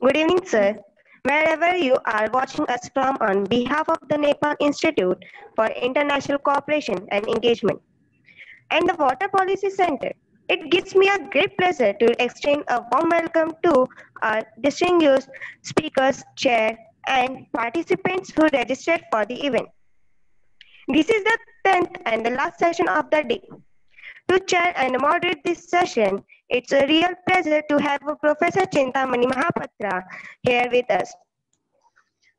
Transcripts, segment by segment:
Good evening, sir. Wherever you are watching us from on behalf of the Nepal Institute for International Cooperation and Engagement and the Water Policy Center, it gives me a great pleasure to extend a warm welcome to our distinguished speakers, chair, and participants who registered for the event. This is the 10th and the last session of the day. To chair and moderate this session, it's a real pleasure to have Professor Chintamani Mahapatra here with us.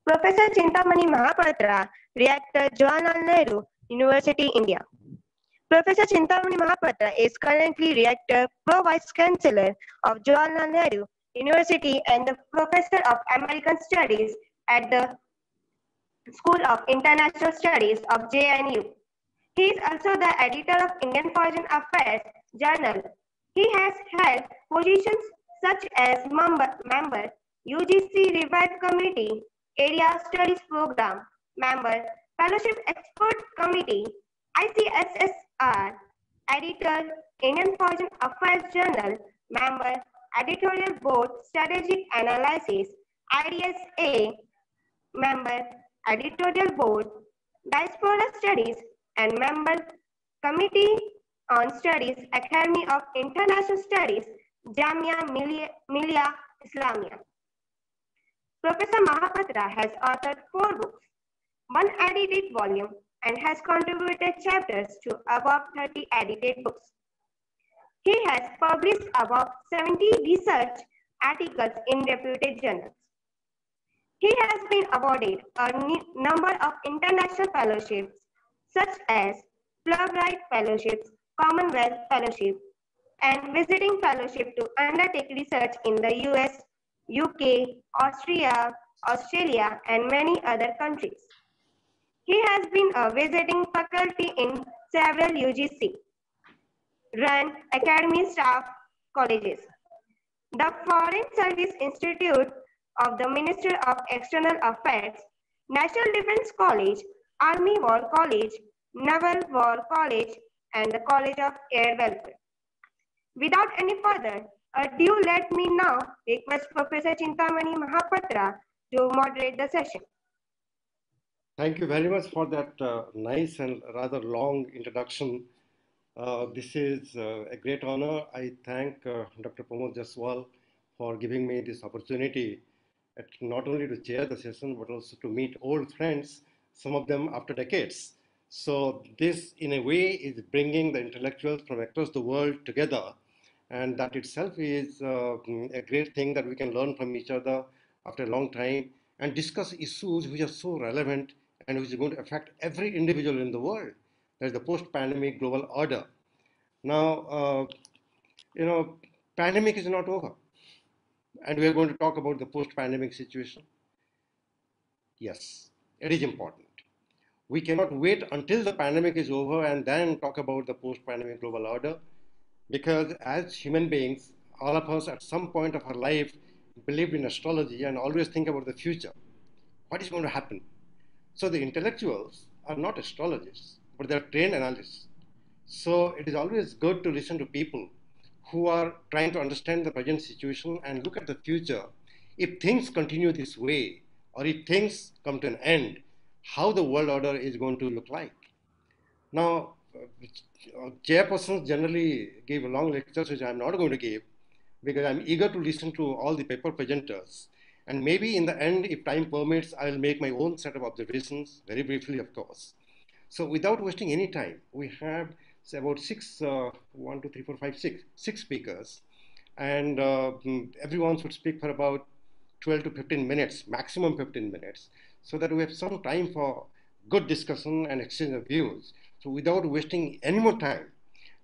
Professor Chintamani Mahapatra, Reactor Jawaharlal Nehru University, India. Professor Chintamani Mahapatra is currently Reactor Pro Vice Chancellor of Jawaharlal Nehru University and the Professor of American Studies at the School of International Studies of JNU. He is also the editor of Indian Foreign Affairs Journal. He has held positions such as member UGC Revive Committee, Area Studies Program, member Fellowship Expert Committee, ICSSR, editor Indian Foreign Affairs Journal, member Editorial Board Strategic Analysis, IDSA, member Editorial Board, Diaspora Studies, and member Committee on Studies, Academy of International Studies, Jamia Millia Islamia. Professor Mahapatra has authored 4 books, 1 edited volume, and has contributed chapters to about 30 edited books. He has published about 70 research articles in reputed journals. He has been awarded a number of international fellowships such as Fulbright Fellowships, Commonwealth Fellowship, and Visiting Fellowship to undertake research in the US, UK, Austria, Australia, and many other countries. He has been a visiting faculty in several UGC, run academy staff colleges. The Foreign Service Institute of the Ministry of External Affairs, National Defense College, Army War College, Naval War College, and the College of Air Welfare. Without any further ado, let me now request Professor Chintamani Mahapatra to moderate the session. Thank you very much for that nice and rather long introduction. This is a great honor. I thank Dr. Pramod Jaswal for giving me this opportunity not only to chair the session, but also to meet old friends, some of them after decades. So this, in a way, is bringing the intellectuals from across the world together. And that itself is a great thing that we can learn from each other after a long time and discuss issues which are so relevant and which is going to affect every individual in the world. There's the post-pandemic global order. Now, pandemic is not over. And we are going to talk about the post-pandemic situation. Yes, it is important. We cannot wait until the pandemic is over and then talk about the post-pandemic global order, because as human beings, all of us at some point of our life believed in astrology and always think about the future. What is going to happen? So the intellectuals are not astrologists, but they are trained analysts. So it is always good to listen to people who are trying to understand the present situation and look at the future. If things continue this way, or if things come to an end, how the world order is going to look like. Now, chairpersons generally give long lectures, which I'm not going to give, because I'm eager to listen to all the paper presenters. And maybe in the end, if time permits, I'll make my own set of observations, very briefly, of course. So without wasting any time, we have say about six speakers, and everyone should speak for about 12 to 15 minutes, maximum 15 minutes, so that we have some time for good discussion and exchange of views. So without wasting any more time,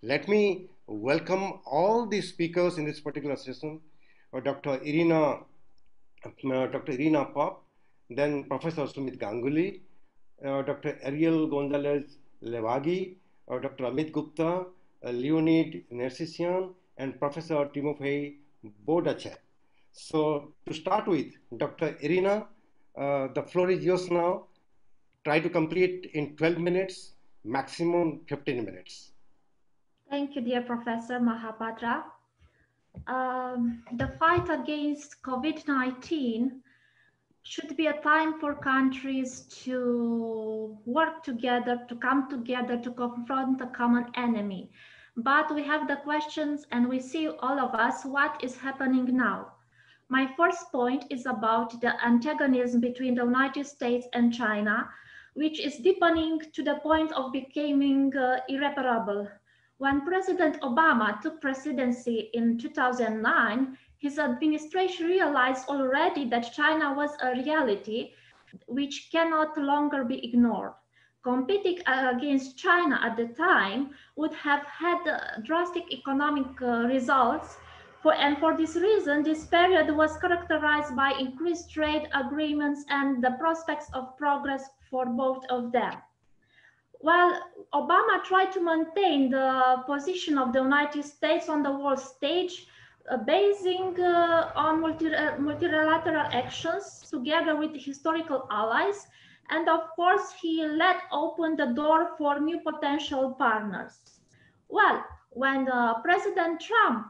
let me welcome all the speakers in this particular session, Dr. Irina Pop, then Professor Sumit Ganguly, Dr. Ariel Gonzalez Levagi, Dr. Amit Gupta, Leonid Nersisian, and Professor Timofey Bodachev. So to start with, Dr. Irina, the floor is yours now. Try to complete in 12 minutes, maximum 15 minutes. Thank you, dear Professor Mahapatra. The fight against COVID-19 should be a time for countries to work together, to come together, to confront a common enemy. But we have the questions, and we see all of us what is happening now. My first point is about the antagonism between the United States and China, which is deepening to the point of becoming irreparable. When President Obama took presidency in 2009, his administration realized already that China was a reality which cannot longer be ignored. Competing against China at the time would have had drastic economic results. For this reason, this period was characterized by increased trade agreements and the prospects of progress for both of them. While Obama tried to maintain the position of the United States on the world stage, basing on multilateral actions together with historical allies, and of course, he let open the door for new potential partners. Well, when President Trump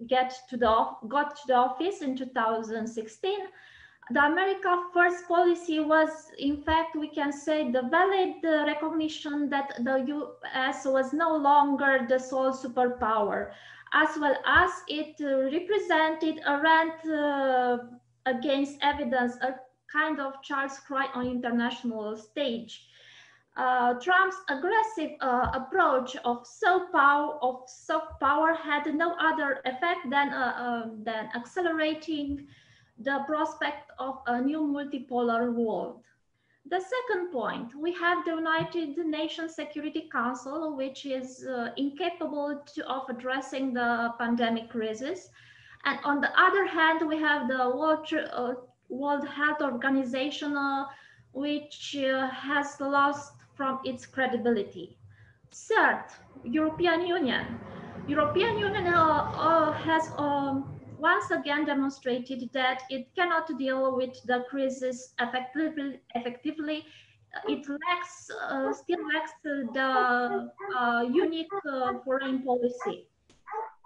got to the office in 2016, the America First policy was, in fact, we can say, the valid recognition that the US was no longer the sole superpower, as well as it represented a rant against evidence, a kind of Charles cry on international stage. Trump's aggressive approach of soft power had no other effect than accelerating the prospect of a new multipolar world. The second point, we have the United Nations Security Council, which is incapable of addressing the pandemic crisis. And on the other hand, we have the World Health Organization, which has lost from its credibility. Third, European Union. European Union has once again demonstrated that it cannot deal with the crisis effectively. It still lacks the unique foreign policy.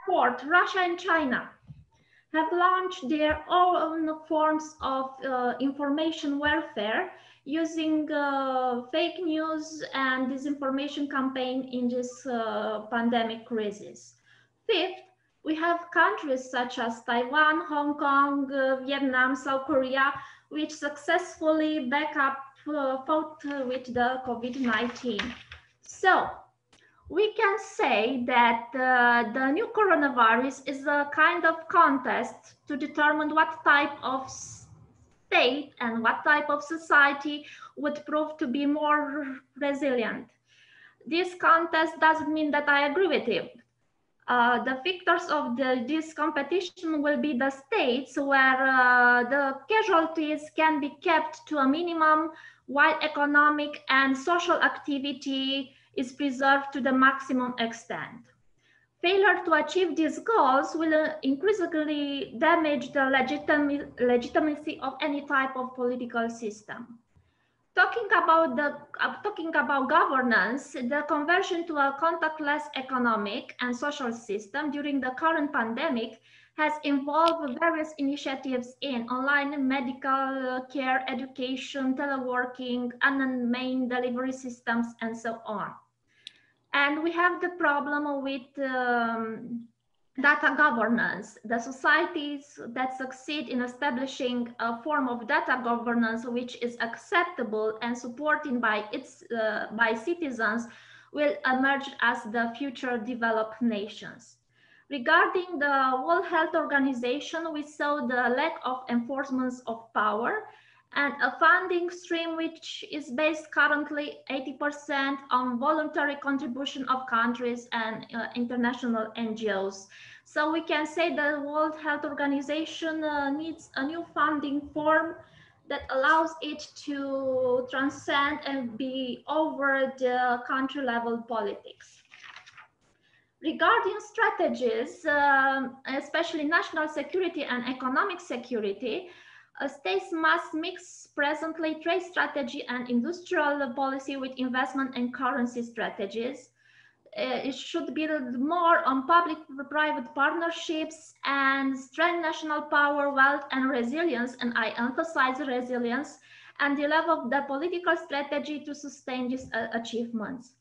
Fourth, Russia and China have launched their own forms of information warfare using fake news and disinformation campaign in this pandemic crisis. Fifth, we have countries such as Taiwan, Hong Kong, Vietnam, South Korea, which successfully fought with the COVID-19. So we can say that the new coronavirus is a kind of contest to determine what type of state and what type of society would prove to be more resilient. This contest doesn't mean that I agree with it. The victors of this competition will be the states where the casualties can be kept to a minimum while economic and social activity is preserved to the maximum extent. Failure to achieve these goals will increasingly damage the legitimacy of any type of political system. Talking about governance, the conversion to a contactless economic and social system during the current pandemic has involved various initiatives in online medical care, education, teleworking, unmanned delivery systems, and so on. And we have the problem with data governance. The societies that succeed in establishing a form of data governance which is acceptable and supported by citizens will emerge as the future developed nations. Regarding the World Health Organization, we saw the lack of enforcement of power and a funding stream which is based currently 80% on voluntary contribution of countries and international NGOs. So we can say the World Health Organization needs a new funding form that allows it to transcend and be over the country level politics. Regarding strategies, especially national security and economic security, states must mix presently trade strategy and industrial policy with investment and currency strategies. it should build more on public-private partnerships and strengthen national power, wealth, and resilience. And I emphasize resilience and develop the political strategy to sustain these achievements.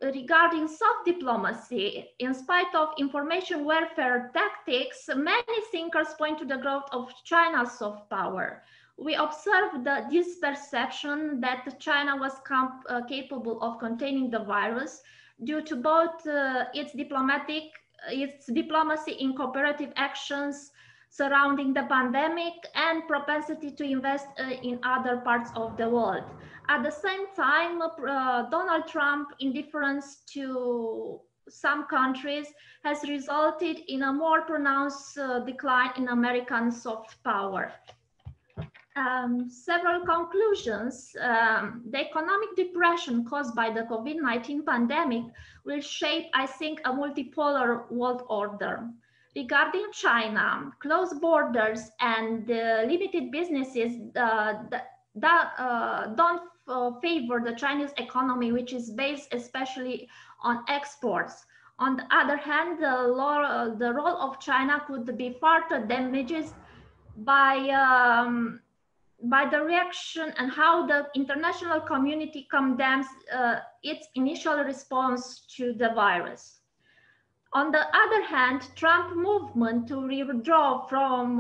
Regarding soft diplomacy, in spite of information warfare tactics, many thinkers point to the growth of China's soft power. We observed this perception that China was capable of containing the virus due to both its diplomacy in cooperative actions surrounding the pandemic and propensity to invest in other parts of the world. At the same time, Donald Trump's indifference to some countries has resulted in a more pronounced decline in American soft power. Several conclusions. The economic depression caused by the COVID-19 pandemic will shape, I think, a multipolar world order. Regarding China, closed borders and limited businesses don't favor the Chinese economy, which is based especially on exports. On the other hand, the role of China could be further damaged by the reaction and how the international community condemns its initial response to the virus. On the other hand, Trump's movement to withdraw from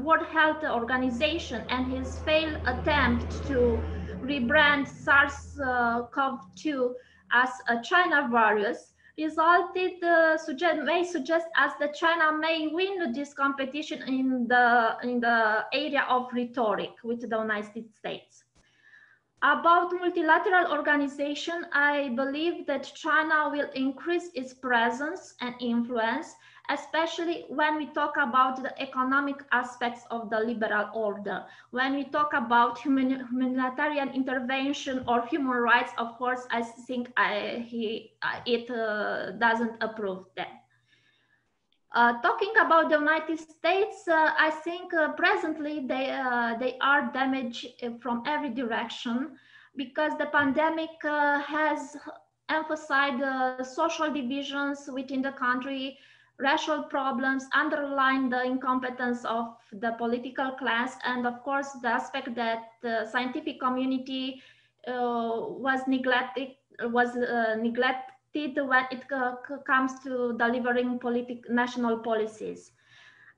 World Health Organization and his failed attempt to rebrand SARS-CoV-2 as a China virus may suggest as that China may win this competition in the area of rhetoric with the United States. About multilateral organization, I believe that China will increase its presence and influence, especially when we talk about the economic aspects of the liberal order. When we talk about humanitarian intervention or human rights, of course, I think it doesn't approve that. Talking about the United States, I think presently they are damaged from every direction because the pandemic has emphasized social divisions within the country, racial problems, underline the incompetence of the political class, and of course the aspect that the scientific community was neglected when it comes to delivering national policies.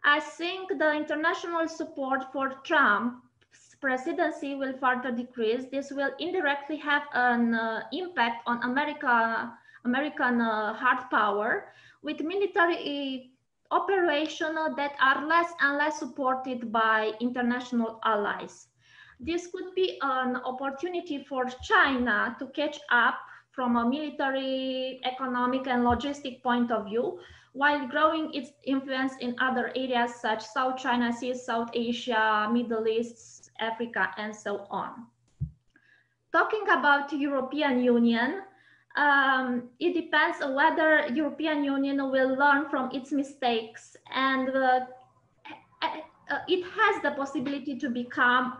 I think the international support for Trump's presidency will further decrease. This will indirectly have an impact on American hard power, with military operations that are less and less supported by international allies. This could be an opportunity for China to catch up from a military, economic, and logistic point of view, while growing its influence in other areas such as South China Sea, South Asia, Middle East, Africa, and so on. Talking about European Union, it depends on whether European Union will learn from its mistakes, and it has the possibility to become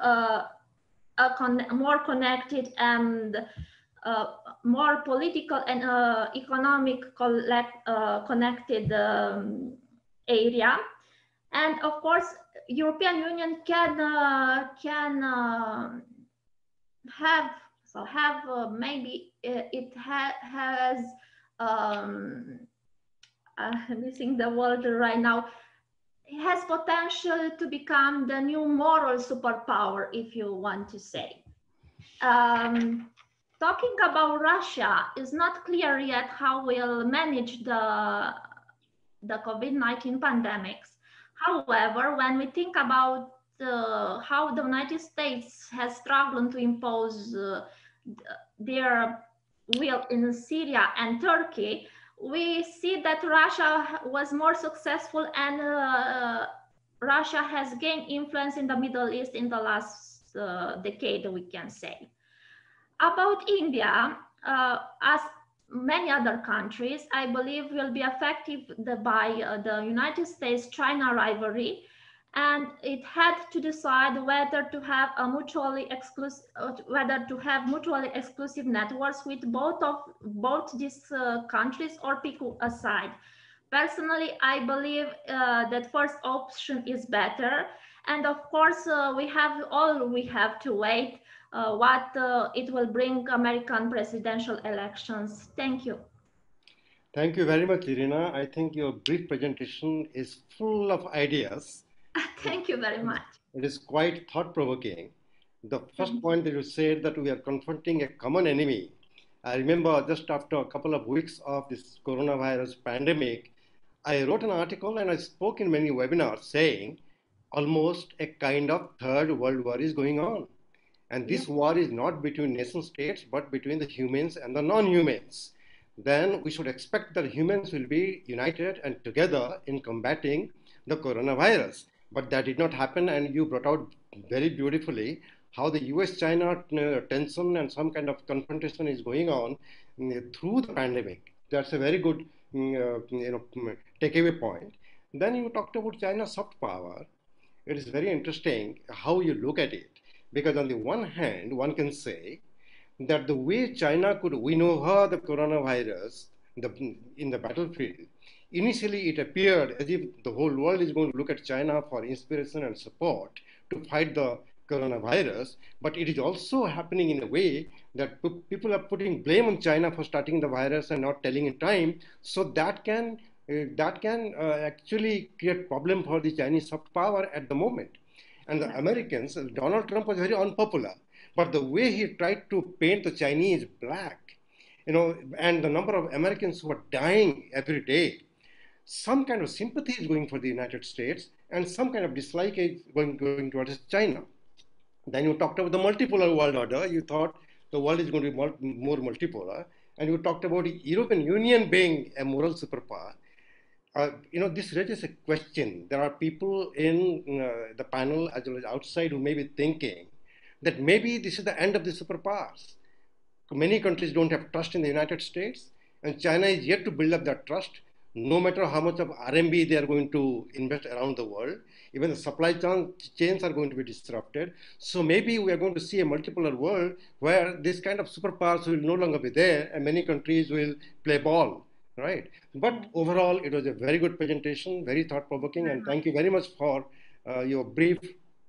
more connected and more political and economic connected area. And of course, European Union can have maybe it has I'm missing the word right now. It has potential to become the new moral superpower, if you want to say. Talking about Russia, it's not clear yet how we'll manage the COVID-19 pandemics. However, when we think about how the United States has struggled to impose their will in Syria and Turkey, we see that Russia was more successful, and Russia has gained influence in the Middle East in the last decade, we can say. About India, as many other countries, I believe will be affected by the United States-China rivalry, and it had to decide whether to have a mutually exclusive networks with both these countries or pick a side. Personally, I believe that first option is better, and of course, we have to wait what it will bring American presidential elections. Thank you. Thank you very much, Irina. I think your brief presentation is full of ideas. Thank you very much. It is quite thought-provoking. The first Thank point that you said that we are confronting a common enemy. I remember just after a couple of weeks of this coronavirus pandemic, I wrote an article and I spoke in many webinars saying almost a kind of third world war is going on. And this war is not between nation states, but between the humans and the non-humans. Then we should expect that humans will be united and together in combating the coronavirus. But that did not happen, and you brought out very beautifully how the US-China tension and some kind of confrontation is going on through the pandemic. That's a very good takeaway point. Then you talked about China's soft power. It is very interesting how you look at it, because on the one hand, one can say that the way China could win over the coronavirus in the battlefield, initially it appeared as if the whole world is going to look at China for inspiration and support to fight the coronavirus, but it is also happening in a way that people are putting blame on China for starting the virus and not telling in time, so that can actually create problem for the Chinese soft power at the moment. And the Americans, Donald Trump was very unpopular, but the way he tried to paint the Chinese black, and the number of Americans who are dying every day, some kind of sympathy is going for the United States and some kind of dislike is going towards China. Then you talked about the multipolar world order. You thought the world is going to be more multipolar. And you talked about the European Union being a moral superpower. This raises a question. There are people in the panel as well as outside who may be thinking that maybe this is the end of the superpowers. Many countries don't have trust in the United States, and China is yet to build up that trust, no matter how much of RMB they are going to invest around the world. Even the supply chains are going to be disrupted. So maybe we are going to see a multipolar world where this kind of superpowers will no longer be there and many countries will play ball, right? But overall, it was a very good presentation, very thought-provoking, and thank you very much for your brief,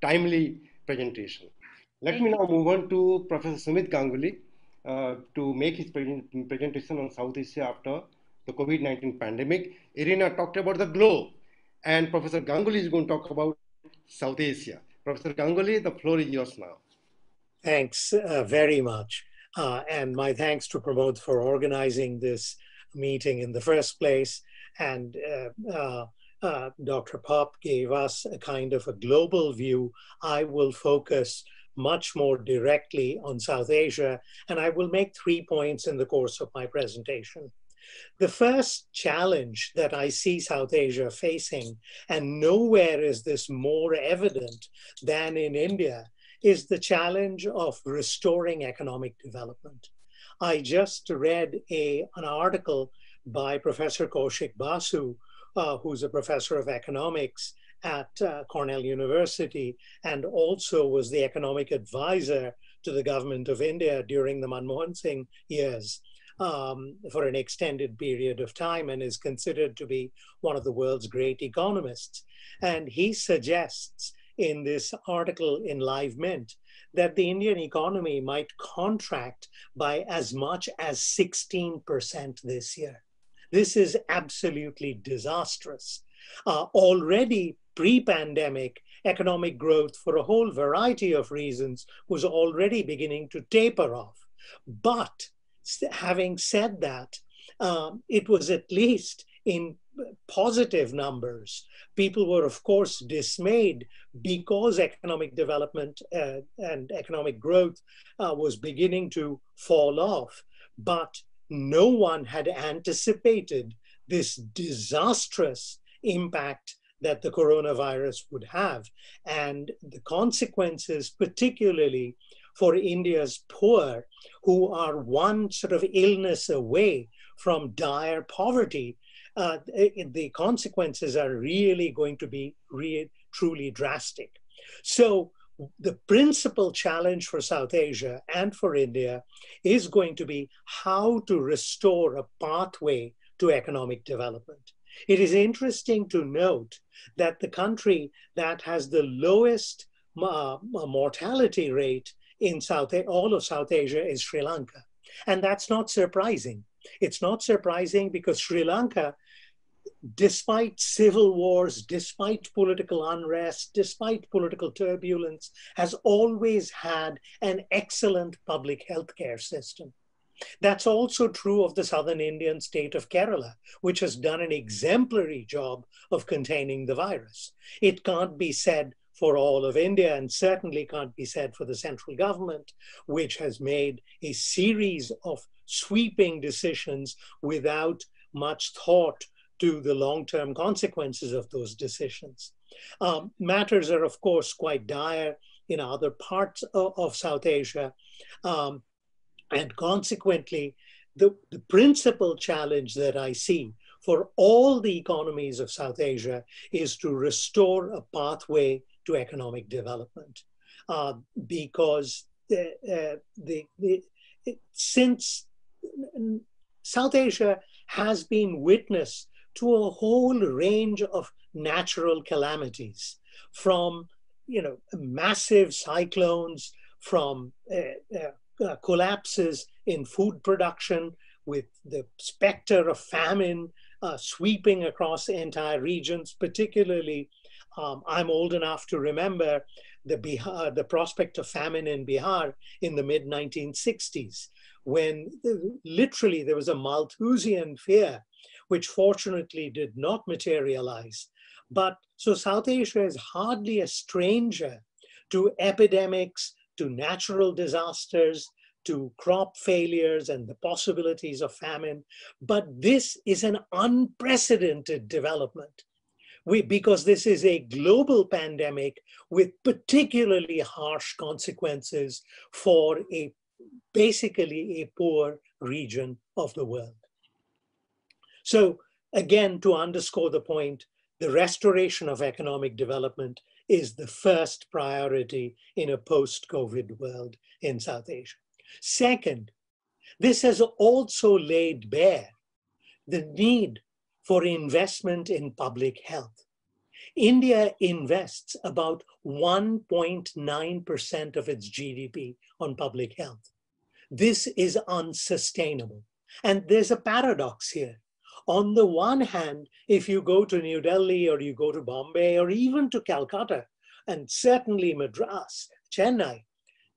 timely presentation. Let me now move on to Professor Sumit Ganguly to make his presentation on South Asia after the COVID-19 pandemic. Irina talked about the globe, and Professor Ganguly is going to talk about South Asia. Professor Ganguly, the floor is yours now. Thanks very much. And my thanks to Pramod for organizing this meeting in the first place. And Dr. Pop gave us a kind of a global view. I will focus much more directly on South Asia, and I will make 3 points in the course of my presentation. The first challenge that I see South Asia facing, and nowhere is this more evident than in India, is the challenge of restoring economic development. I just read an article by Professor Kaushik Basu, who's a professor of economics at Cornell University, and also was the economic advisor to the government of India during the Manmohan Singh years for an extended period of time, and is considered to be one of the world's great economists. And he suggests in this article in Live Mint that the Indian economy might contract by as much as 16% this year. This is absolutely disastrous. Already pre-pandemic, economic growth, for a whole variety of reasons, was already beginning to taper off. But having said that, it was at least in positive numbers. People were, of course, dismayed because economic development and economic growth was beginning to fall off. But no one had anticipated this disastrous impact that the coronavirus would have, and the consequences, particularly for India's poor, who are one sort of illness away from dire poverty. The consequences are really going to be truly drastic. So the principal challenge for South Asia and for India is going to be how to restore a pathway to economic development. It is interesting to note that the country that has the lowest mortality rate in all of South Asia is Sri Lanka. And that's not surprising. It's not surprising because Sri Lanka, despite civil wars, despite political unrest, despite political turbulence, has always had an excellent public health care system. That's also true of the southern Indian state of Kerala, which has done an exemplary job of containing the virus. It can't be said for all of India, and certainly can't be said for the central government, which has made a series of sweeping decisions without much thought to the long-term consequences of those decisions. Matters are, of course, quite dire in other parts of South Asia. And consequently, the principal challenge that I see for all the economies of South Asia is to restore a pathway to economic development. Because since South Asia has been witness to a whole range of natural calamities, from massive cyclones, from collapses in food production, with the specter of famine sweeping across entire regions. Particularly, I'm old enough to remember the prospect of famine in Bihar in the mid-1960s, when literally there was a Malthusian fear, which fortunately did not materialize. But so South Asia is hardly a stranger to epidemics, to natural disasters, to crop failures and the possibilities of famine. But this is an unprecedented development. Because this is a global pandemic with particularly harsh consequences for basically a poor region of the world. So again, to underscore the point, the restoration of economic development is the first priority in a post-COVID world in South Asia. Second, this has also laid bare the need for investment in public health. India invests about 1.9% of its GDP on public health. This is unsustainable. And there's a paradox here. On the one hand, if you go to New Delhi or you go to Bombay or even to Calcutta, and certainly Madras, Chennai,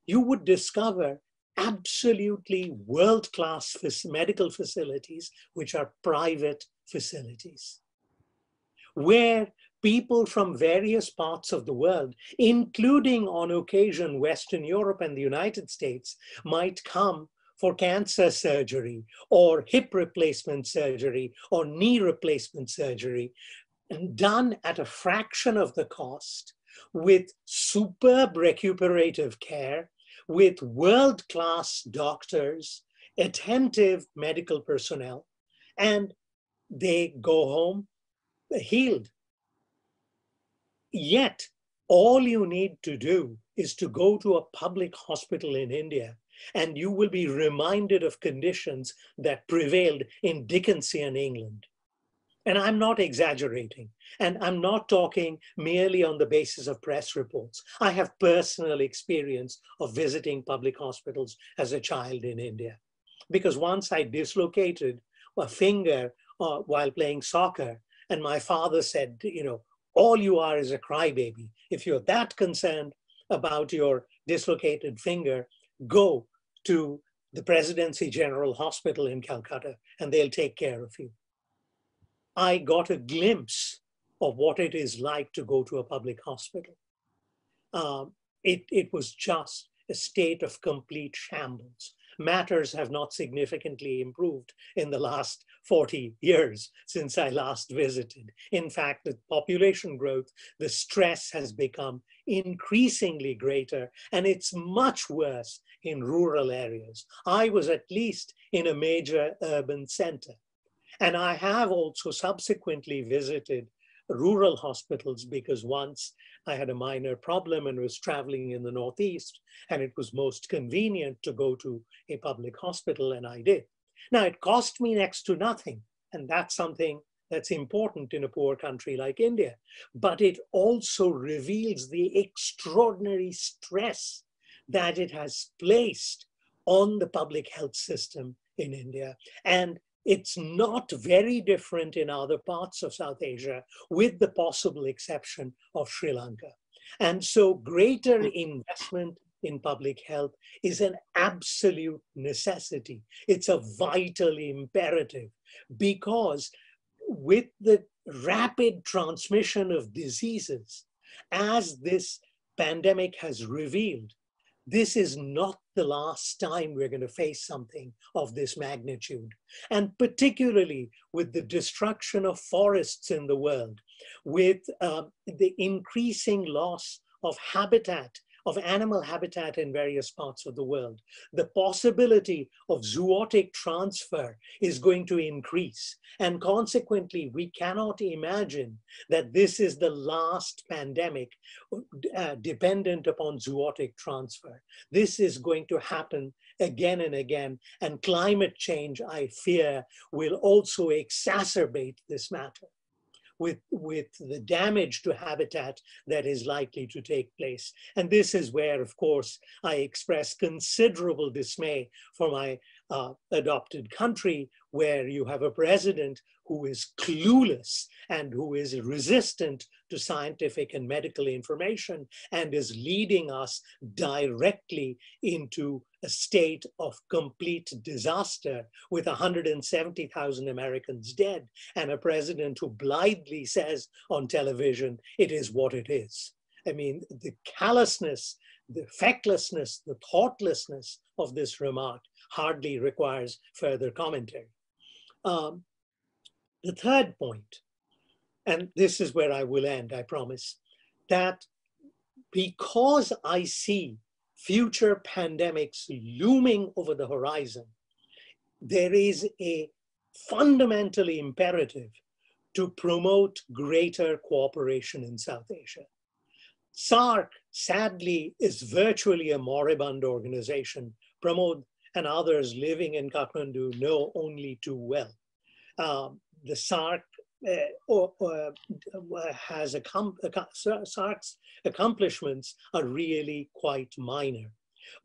you would discover absolutely world-class medical facilities, which are private facilities, where people from various parts of the world, including on occasion Western Europe and the United States, might come for cancer surgery or hip replacement surgery or knee replacement surgery, and done at a fraction of the cost, with superb recuperative care, with world-class doctors, attentive medical personnel, and they go home healed. Yet, all you need to do is to go to a public hospital in India, and you will be reminded of conditions that prevailed in Dickensian England. And I'm not exaggerating, and I'm not talking merely on the basis of press reports. I have personal experience of visiting public hospitals as a child in India, because once I dislocated a finger while playing soccer, and my father said, all you are is a crybaby. If you're that concerned about your dislocated finger, go to the Presidency General Hospital in Calcutta, and they'll take care of you. I got a glimpse of what it is like to go to a public hospital. It was just a state of complete shambles. Matters have not significantly improved in the last 40 years since I last visited. In fact, the population growth, the stress has become increasingly greater, and it's much worse in rural areas. I was at least in a major urban center. And I have also subsequently visited rural hospitals, because once I had a minor problem and was traveling in the Northeast, and it was most convenient to go to a public hospital, and I did. Now, it cost me next to nothing, and that's something that's important in a poor country like India. But it also reveals the extraordinary stress that it has placed on the public health system in India. And it's not very different in other parts of South Asia, with the possible exception of Sri Lanka. And so greater investment in public health is an absolute necessity. It's a vital imperative, because with the rapid transmission of diseases, as this pandemic has revealed, this is not the last time we're going to face something of this magnitude. And particularly with the destruction of forests in the world, with the increasing loss of habitat, of animal habitat in various parts of the world, the possibility of zootic transfer is going to increase. And consequently, we cannot imagine that this is the last pandemic dependent upon zootic transfer. This is going to happen again and again, and climate change, I fear, will also exacerbate this matter with the damage to habitat that is likely to take place. And this is where, of course, I express considerable dismay for my adopted country, where you have a president who is clueless and who is resistant to scientific and medical information, and is leading us directly into a state of complete disaster, with 170,000 Americans dead, and a president who blithely says on television, it is what it is. I mean, the callousness, the fecklessness, the thoughtlessness of this remark hardly requires further commentary. The third point, and this is where I will end, I promise, that because I see future pandemics looming over the horizon, there is a fundamental imperative to promote greater cooperation in South Asia. SAARC, sadly, is virtually a moribund organization. Pramod and others living in Kathmandu know only too well. The SAARC SAARC's accomplishments are really quite minor.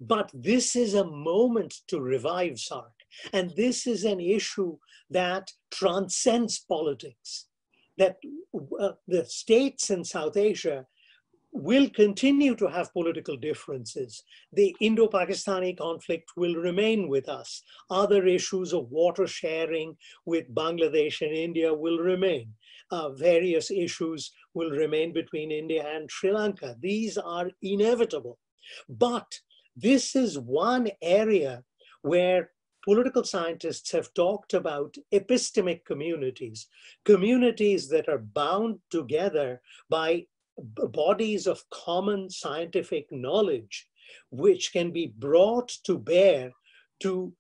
But this is a moment to revive SAARC. And this is an issue that transcends politics, that the states in South Asia will continue to have political differences. The Indo-Pakistani conflict will remain with us. Other issues of water sharing with Bangladesh and India will remain. Various issues will remain between India and Sri Lanka. These are inevitable. But this is one area where political scientists have talked about epistemic communities, communities that are bound together by bodies of common scientific knowledge, which can be brought to bear to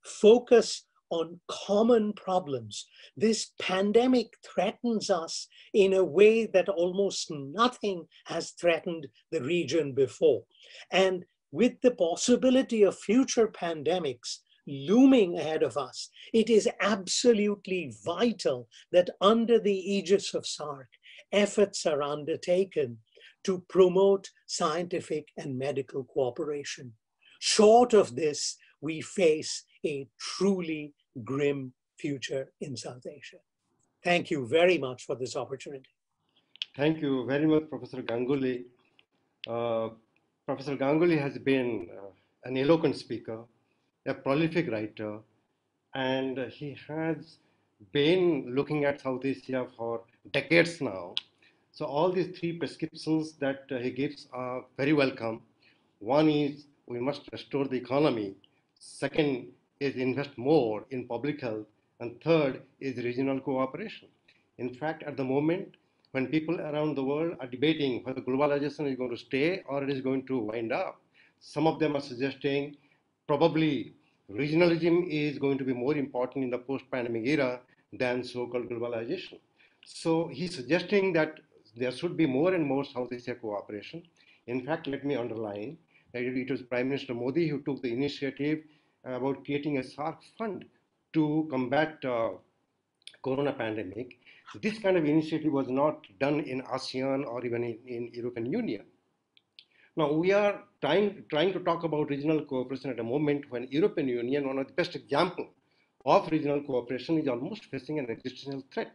focus on common problems. This pandemic threatens us in a way that almost nothing has threatened the region before. And with the possibility of future pandemics looming ahead of us, it is absolutely vital that under the aegis of SAARC, efforts are undertaken to promote scientific and medical cooperation. Short of this, we face a truly grim future in South Asia. Thank you very much for this opportunity. Thank you very much, Professor Ganguly. Professor Ganguly has been an eloquent speaker, a prolific writer, and he has been looking at South Asia for decades now. So all these three prescriptions that he gives are very welcome. One is we must restore the economy. Second is invest more in public health. And third is regional cooperation. In fact, at the moment, when people around the world are debating whether globalization is going to stay or it is going to wind up, some of them are suggesting probably regionalism is going to be more important in the post-pandemic era than so-called globalization. So he's suggesting that there should be more and more South Asia cooperation. In fact, let me underline that it was Prime Minister Modi who took the initiative about creating a SARC fund to combat corona pandemic. This kind of initiative was not done in ASEAN or even in European Union. Now we are trying to talk about regional cooperation at a moment when European Union, one of the best example of regional cooperation, is almost facing an existential threat.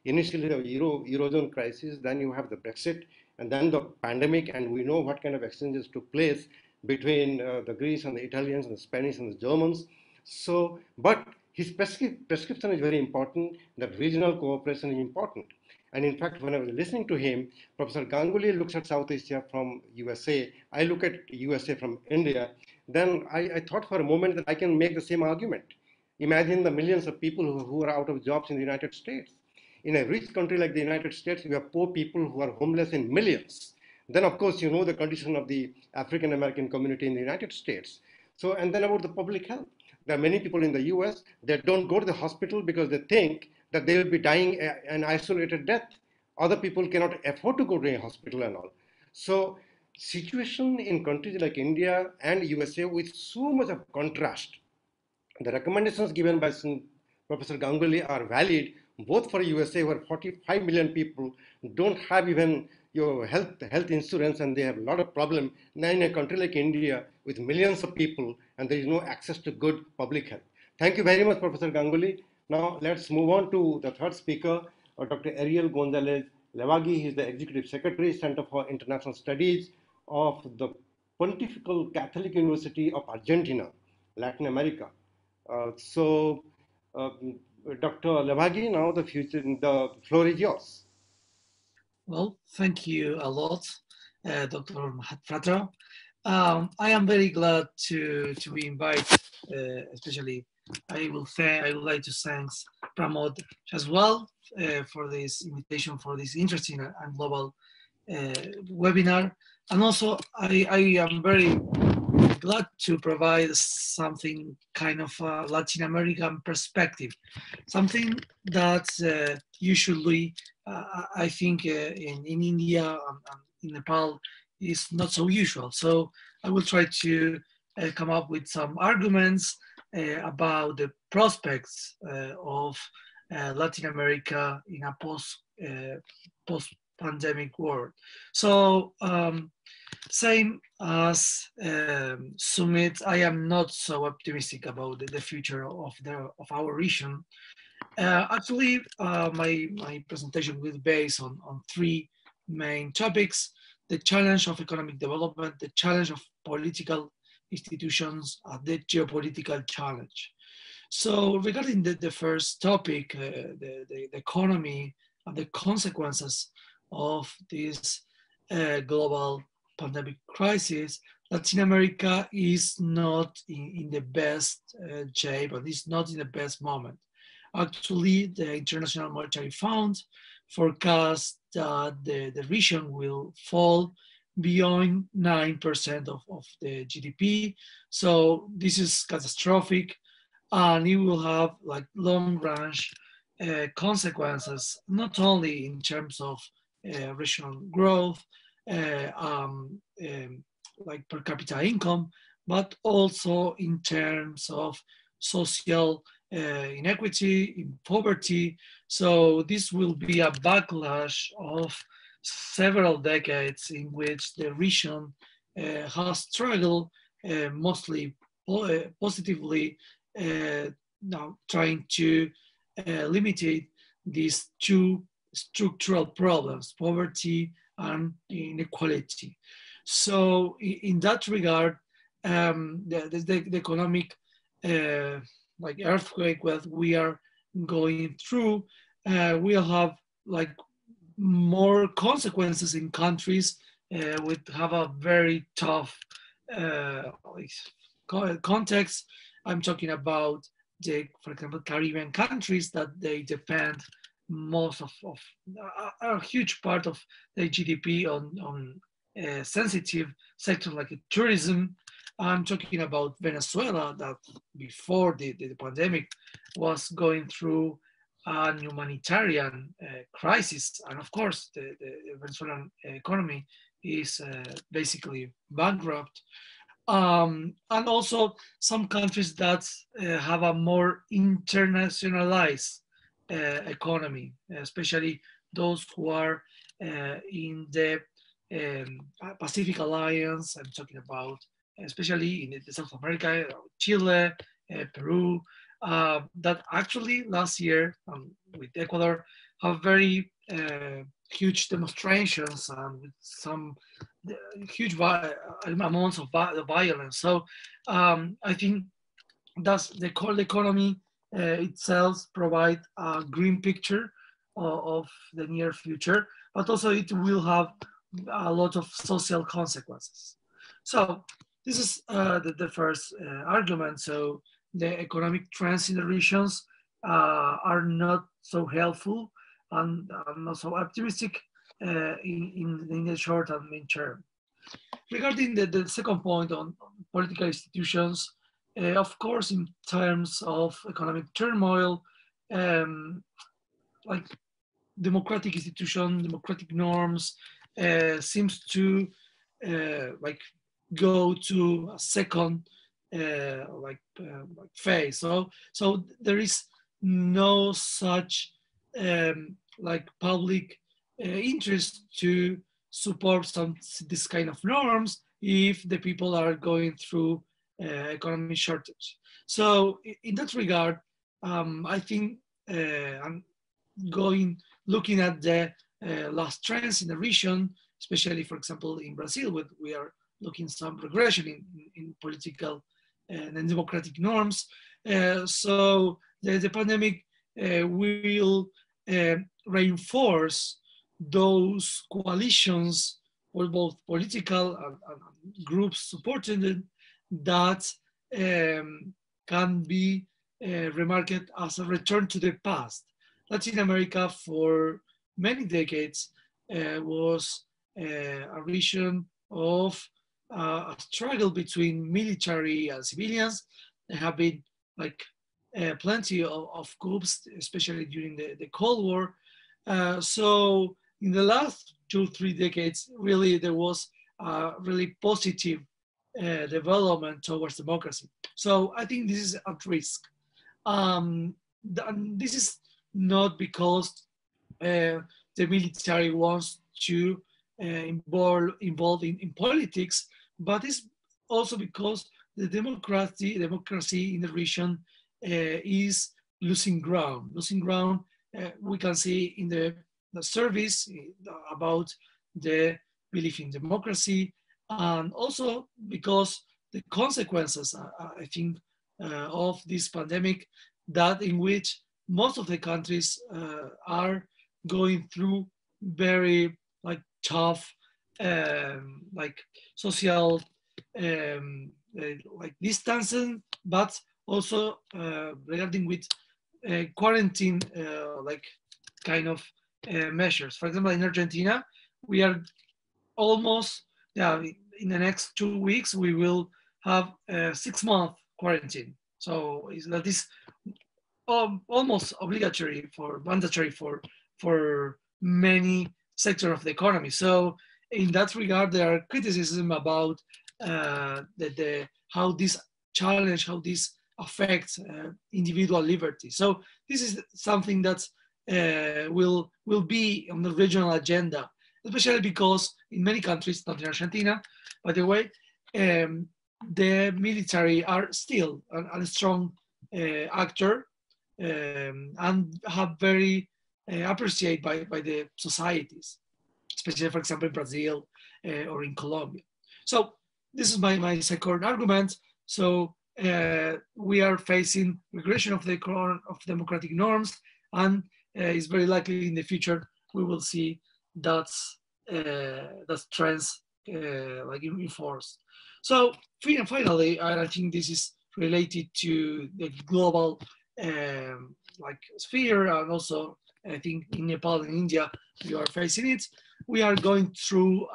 Initially the Eurozone crisis, then you have the Brexit, and then the pandemic, and we know what kind of exchanges took place between the Greece and the Italians and the Spanish and the Germans. So, but his prescription is very important, that regional cooperation is important. And in fact, when I was listening to him, Professor Ganguly looks at South Asia from USA, I look at USA from India, then I thought for a moment that I can make the same argument. Imagine the millions of people who are out of jobs in the United States. In a rich country like the United States, you have poor people who are homeless in millions. Then, of course, you know the condition of the African American community in the United States. So, and then about the public health. There are many people in the US that don't go to the hospital because they think that they will be dying an isolated death. Other people cannot afford to go to a hospital and all. So, situation in countries like India and USA with so much of contrast, the recommendations given by Professor Ganguly are valid both for USA, where 45 million people don't have even your health insurance, and they have a lot of problem. Now in a country like India with millions of people, and there is no access to good public health. Thank you very much, Professor Ganguly. Now let's move on to the third speaker, Dr. Ariel Gonzalez Levagi. He is the Executive Secretary, Center for International Studies of the Pontifical Catholic University of Argentina, Latin America. So, Dr. Levagi, now the floor is yours. Well, thank you a lot, Dr. Mahatfratto. I am very glad to be invited, especially I would like to thank Pramod as well for this invitation for this interesting and global webinar. And also, I am very glad to provide something kind of a Latin American perspective, something that usually I think in India and in Nepal is not so usual. So I will try to come up with some arguments about the prospects of Latin America in a post-pandemic world. So same as Sumit, I am not so optimistic about the future of our region. Actually, my presentation will be based on three main topics: the challenge of economic development, the challenge of political institutions, and the geopolitical challenge. So regarding the first topic, the economy and the consequences of this global pandemic crisis, Latin America is not in the best shape, and is not in the best moment. Actually, the International Monetary Fund forecasts that the region will fall beyond 9% of the GDP. So this is catastrophic, and it will have like long-range consequences, not only in terms of regional growth, like per capita income, but also in terms of social inequity, in poverty. So this will be a backlash of several decades in which the region has struggled mostly positively, now trying to limit these two structural problems, poverty and inequality. So in that regard, the economic like earthquake that we are going through will have like more consequences in countries with have a very tough context. I'm talking about for example, Caribbean countries that they depend most of a huge part of their GDP on sensitive sectors like tourism. I'm talking about Venezuela that before the pandemic was going through an humanitarian crisis, and of course, the Venezuelan economy is basically bankrupt. And also some countries that have a more internationalized economy, especially those who are in the Pacific Alliance. I'm talking about, especially in the South America, Chile, Peru, that actually last year with Ecuador have very huge demonstrations and with some huge amounts of violence. So I think that's the core economy itself provide a green picture of the near future, but also it will have a lot of social consequences. So this is the first argument. So the economic trends in the regions are not so helpful and not so optimistic in the short and mid-term. Regarding the second point on political institutions, of course, in terms of economic turmoil, um, like democratic institution, democratic norms seems to like go to a second phase. So there is no such like public interest to support some this kind of norms if the people are going through economic shortage. So in that regard, I think I'm looking at the last trends in the region, especially for example in Brazil, we are looking some regression in political and democratic norms. So the pandemic will reinforce those coalitions or both political and groups supporting it that can be remarked as a return to the past. Latin America for many decades was a region of a struggle between military and civilians. There have been like plenty of coups, especially during the Cold War. So in the last 2-3 decades, really there was a really positive development towards democracy. So I think this is at risk. This is not because the military wants to involve in politics, but it's also because the democracy in the region is losing ground. Losing ground, we can see in the surveys about the belief in democracy, and also because the consequences, I think, of this pandemic, that in which most of the countries are going through very like tough like social like distancing, but also regarding with quarantine like kind of measures. For example, in Argentina, we are almost, yeah, in the next 2 weeks, we will have a 6-month quarantine. So that is almost mandatory for many sectors of the economy. So in that regard, there are criticism about how this affects individual liberty. So this is something that will be on the regional agenda, especially because in many countries, not in Argentina, by the way, the military are still a strong actor and have very appreciated by the societies, especially, for example, in Brazil or in Colombia. So this is my second argument. So we are facing regression of the democratic norms, and it's very likely in the future we will see that trends like enforced. So finally, I think this is related to the global like sphere, and also I think in Nepal and India we are facing it. We are going through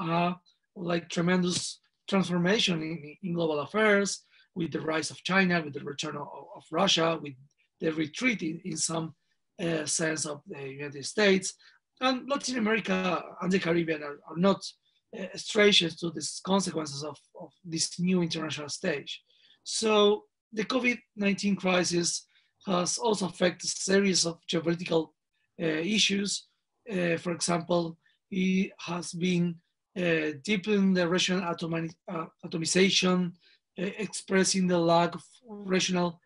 like tremendous transformation in global affairs, with the rise of China, with the return of Russia, with the retreat in some sense of the United States. And Latin America and the Caribbean are not strangers to these consequences of this new international stage. So the COVID-19 crisis has also affected a series of geopolitical issues. For example, it has been deepening the regional atomization, expressing the lack of regional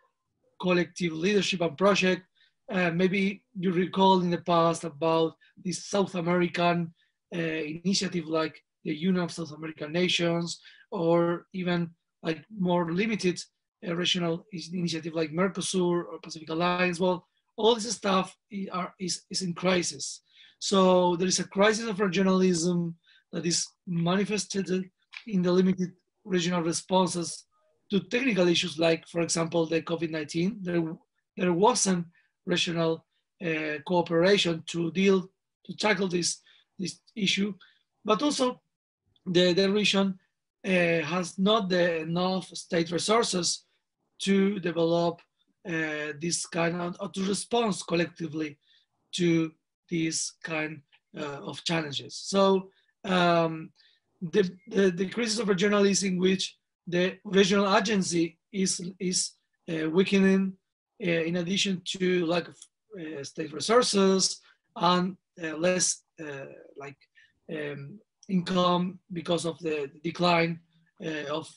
collective leadership and project. Maybe you recall in the past about this South American initiative like the Union of South American Nations, or even like more limited regional initiative like Mercosur or Pacific Alliance. Well, all this stuff is in crisis. So there is a crisis of regionalism that is manifested in the limited regional responses to technical issues like, for example, the COVID-19. There wasn't regional cooperation to tackle this issue, but also the region has not enough state resources to develop this kind of, or to respond collectively to these kind of challenges. So the crisis of regionalism in which the regional agency is weakening, in addition to lack of state resources and less income because of the decline of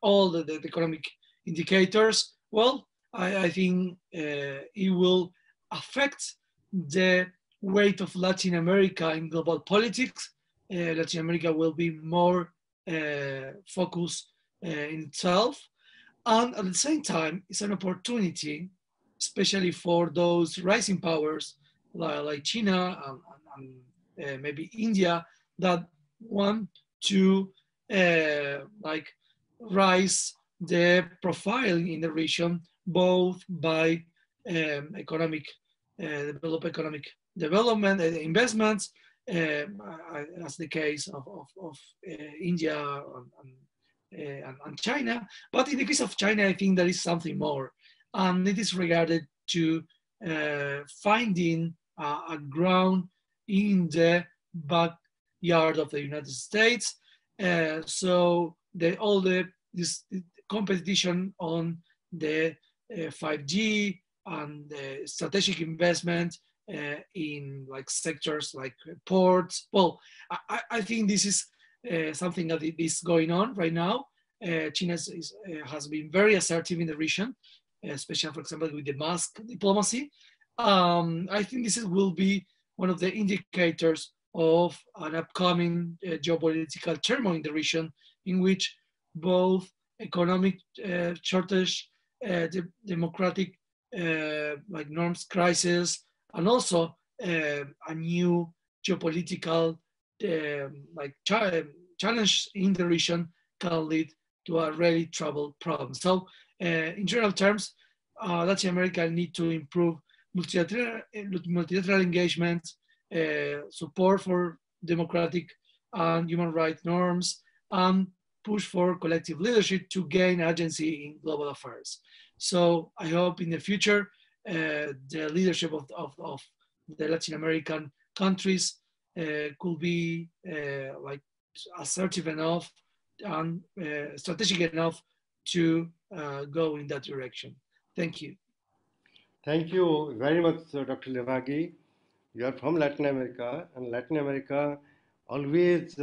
all the economic indicators. Well, I think it will affect the weight of Latin America in global politics. Latin America will be more focused in itself. And at the same time, it's an opportunity, especially for those rising powers like China and maybe India, that want to rise the profile in the region, both by economic development, investments, as the case of India and China. But in the case of China, I think there is something more, and it is regarded to finding a ground in the backyard of the United States. So this competition on the 5G and the strategic investment in like sectors like ports. Well, I think this is something that is going on right now. China has been very assertive in the region, especially, for example, with the mask diplomacy. I think this will be one of the indicators of an upcoming geopolitical turmoil in the region, in which both economic shortage, democratic norms crisis, and also a new geopolitical challenge in the region can lead to a really troubled problem. So in general terms, Latin America need to improve multilateral engagement, support for democratic and human rights norms, and push for collective leadership to gain agency in global affairs. So I hope in the future, the leadership of the Latin American countries could be assertive enough and strategic enough to go in that direction. Thank you. Thank you very much, Dr. Livaggi. You are from Latin America, and Latin America always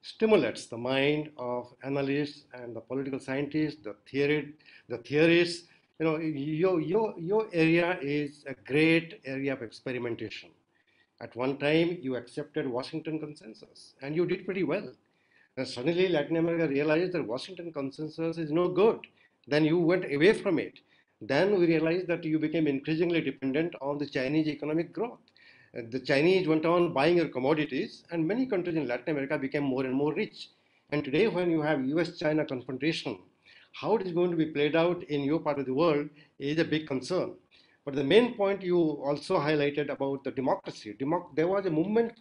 stimulates the mind of analysts and the political scientists, the theorists. You know, your area is a great area of experimentation. At one time, you accepted Washington consensus, and you did pretty well. And suddenly, Latin America realized that Washington consensus is no good. Then you went away from it. Then we realized that you became increasingly dependent on the Chinese economic growth. The Chinese went on buying your commodities, and many countries in Latin America became more and more rich. And today, when you have US-China confrontation, how it is going to be played out in your part of the world is a big concern. But the main point you also highlighted about the democracy. There was a movement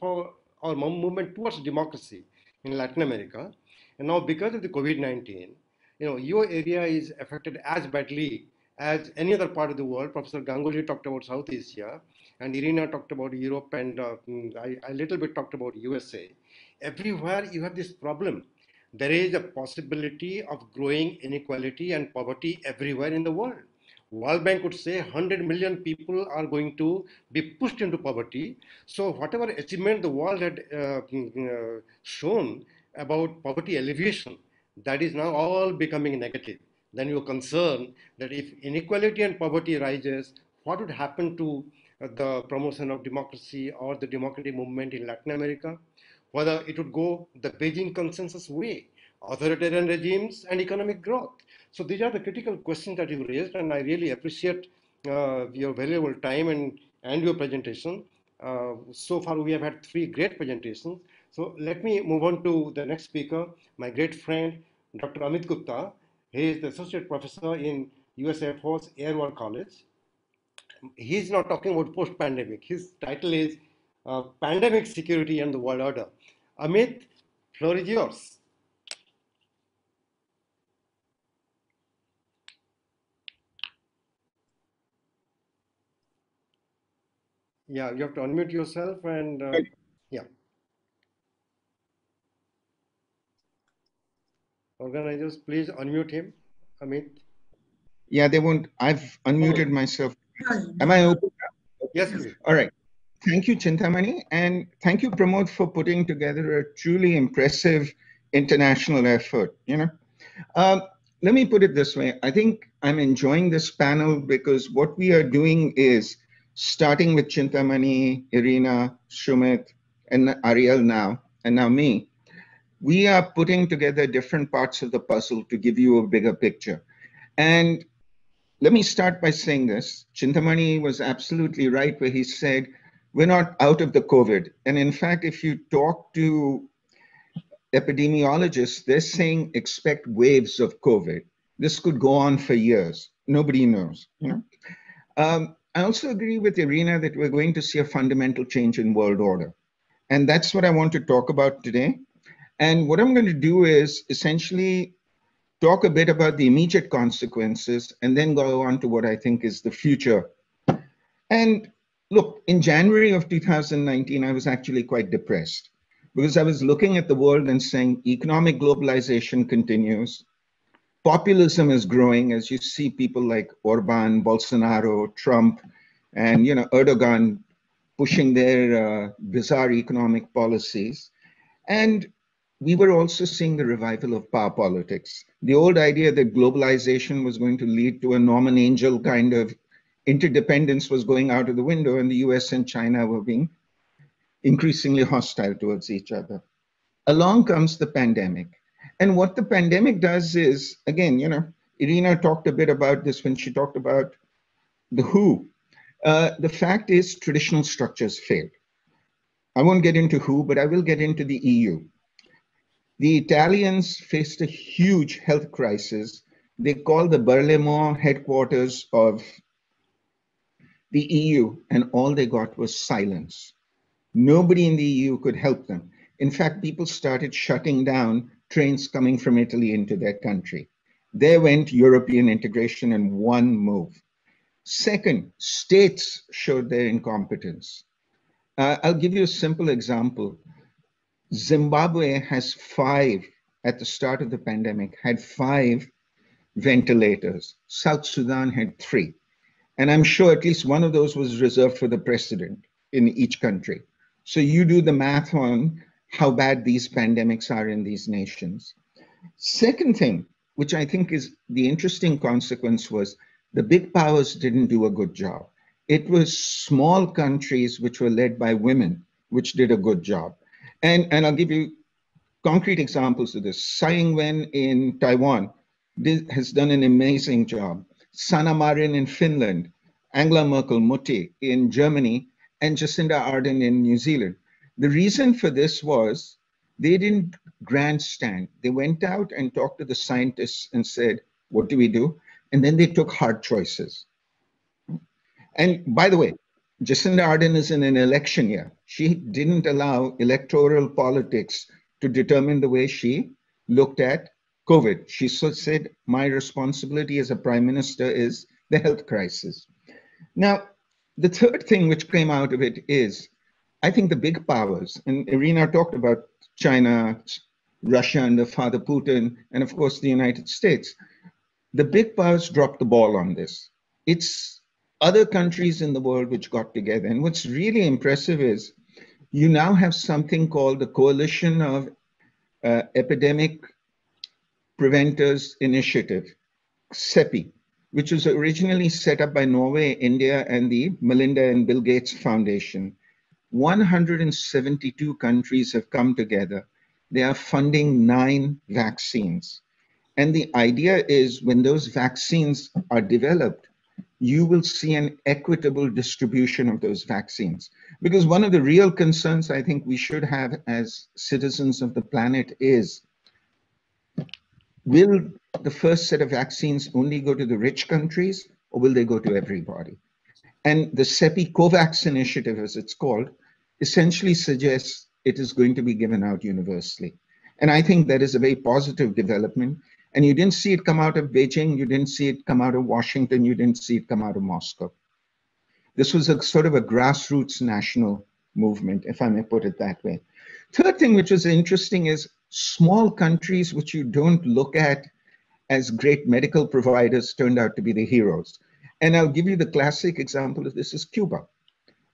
movement towards democracy in Latin America, and now because of the COVID-19, your area is affected as badly as any other part of the world. Professor Ganguly talked about South Asia, and Irina talked about Europe, and I little bit talked about USA. Everywhere you have this problem. There is a possibility of growing inequality and poverty everywhere in the world. World Bank would say 100 million people are going to be pushed into poverty. So whatever achievement the world had shown about poverty alleviation, that is now all becoming negative. Then you're concerned that if inequality and poverty rises, what would happen to the promotion of democracy or the democratic movement in Latin America? Whether it would go the Beijing consensus way, authoritarian regimes and economic growth. So these are the critical questions that you raised, and I really appreciate your valuable time and your presentation. So far, we have had 3 great presentations. So let me move on to the next speaker, my great friend, Dr. Amit Gupta. He is the associate professor in US Air Force Air War College. He's not talking about post-pandemic. His title is Pandemic Security and the World Order. Amit, floor is yours. Yeah, you have to unmute yourself and yeah. Organizers, please unmute him, Amit. Yeah, they won't. I've unmuted myself. Am I open? Yes, please. All right. Thank you, Chintamani, and thank you, Pramod, for putting together a truly impressive international effort. Let me put it this way. I think I'm enjoying this panel because what we are doing is starting with Chintamani, Irina, Sumit, and Ariel now, and now me. We are putting together different parts of the puzzle to give you a bigger picture. And let me start by saying this. Chintamani was absolutely right where he said, we're not out of the COVID. And in fact, if you talk to epidemiologists, they're saying expect waves of COVID. This could go on for years. Nobody knows. I also agree with Irina that we're going to see a fundamental change in world order. And that's what I want to talk about today. And what I'm going to do is essentially talk a bit about the immediate consequences and then go on to what I think is the future. And look, in January of 2019, I was actually quite depressed because I was looking at the world and saying economic globalization continues. Populism is growing as you see people like Orban, Bolsonaro, Trump, and Erdogan pushing their bizarre economic policies. And we were also seeing the revival of power politics. The old idea that globalization was going to lead to a Norman Angel kind of interdependence was going out of the window, and the US and China were being increasingly hostile towards each other. Along comes the pandemic. And what the pandemic does is, again, Irina talked a bit about this when she talked about the WHO. The fact is traditional structures failed. I won't get into WHO, but I will get into the EU. The Italians faced a huge health crisis. They called the Berlemo headquarters of the EU, and all they got was silence. Nobody in the EU could help them. In fact, people started shutting down trains coming from Italy into their country. There went European integration in one move. Second, states showed their incompetence. I'll give you a simple example. Zimbabwe has 5, at the start of the pandemic, had 5 ventilators. South Sudan had 3. And I'm sure at least one of those was reserved for the president in each country. So you do the math on how bad these pandemics are in these nations. Second thing, which I think is the interesting consequence, was the big powers didn't do a good job. It was small countries which were led by women which did a good job. And I'll give you concrete examples of this. Tsai Ing-wen in Taiwan has done an amazing job. Sanna Marin in Finland, Angela Merkel, Mutti in Germany, and Jacinda Ardern in New Zealand. The reason for this was they didn't grandstand. They went out and talked to the scientists and said, what do we do? And then they took hard choices. And by the way, Jacinda Ardern is in an election year. She didn't allow electoral politics to determine the way she looked at COVID. She said, my responsibility as a prime minister is the health crisis. Now, the third thing which came out of it is, I think the big powers, and Irina talked about China, Russia under Father Putin, and of course the United States. The big powers dropped the ball on this. It's other countries in the world which got together. And what's really impressive is you now have something called the Coalition of Epidemic Preventers Initiative, CEPI, which was originally set up by Norway, India, and the Melinda and Bill Gates Foundation. 172 countries have come together. They are funding 9 vaccines. And the idea is when those vaccines are developed, you will see an equitable distribution of those vaccines. Because one of the real concerns I think we should have as citizens of the planet is, will the first set of vaccines only go to the rich countries, or will they go to everybody? And the CEPI COVAX initiative, as it's called, essentially suggests it is going to be given out universally. And I think that is a very positive development. And you didn't see it come out of Beijing, you didn't see it come out of Washington, you didn't see it come out of Moscow. This was a sort of a grassroots national movement, if I may put it that way. Third thing which was interesting is small countries which you don't look at as great medical providers turned out to be the heroes. And I'll give you the classic example of this is Cuba.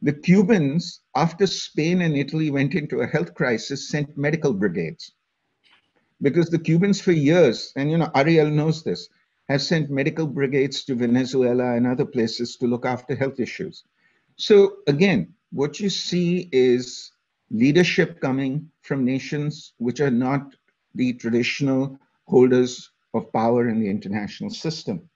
The Cubans, after Spain and Italy went into a health crisis, sent medical brigades. Because the Cubans for years, and Ariel knows this, have sent medical brigades to Venezuela and other places to look after health issues. So again, what you see is leadership coming from nations which are not the traditional holders of power in the international system.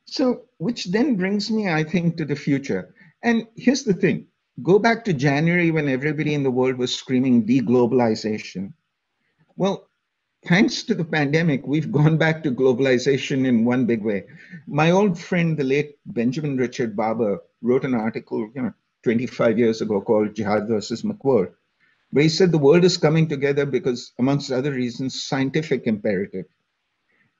So, which then brings me, I think, to the future. And here's the thing, go back to January when everybody in the world was screaming deglobalization. Well, thanks to the pandemic, we've gone back to globalization in one big way. My old friend, the late Benjamin Richard Barber, wrote an article 25 years ago called Jihad versus McWhirr, where he said the world is coming together because, amongst other reasons, scientific imperative.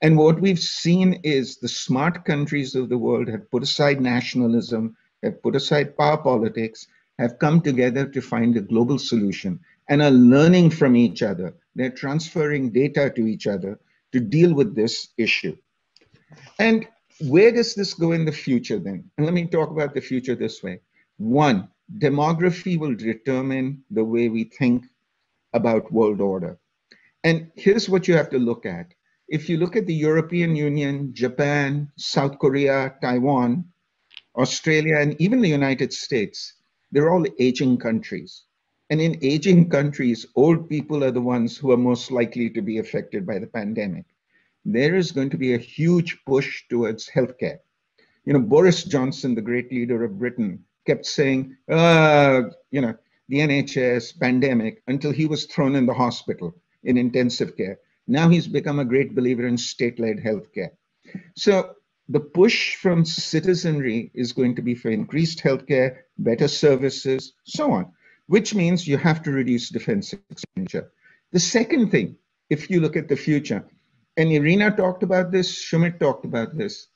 And what we've seen is the smart countries of the world have put aside nationalism, have put aside power politics, have come together to find a global solution and are learning from each other. They're transferring data to each other to deal with this issue. And where does this go in the future then? And let me talk about the future this way. One, demography will determine the way we think about world order. And here's what you have to look at. If you look at the European Union, Japan, South Korea, Taiwan, Australia, and even the United States, they're all aging countries. And in aging countries, old people are the ones who are most likely to be affected by the pandemic. There is going to be a huge push towards healthcare. Boris Johnson, the great leader of Britain, kept saying, the NHS pandemic, until he was thrown in the hospital in intensive care. Now he's become a great believer in state-led healthcare. So the push from citizenry is going to be for increased healthcare, better services, so on, which means you have to reduce defense expenditure. The second thing, if you look at the future, and Irina talked about this, Sumit talked about this,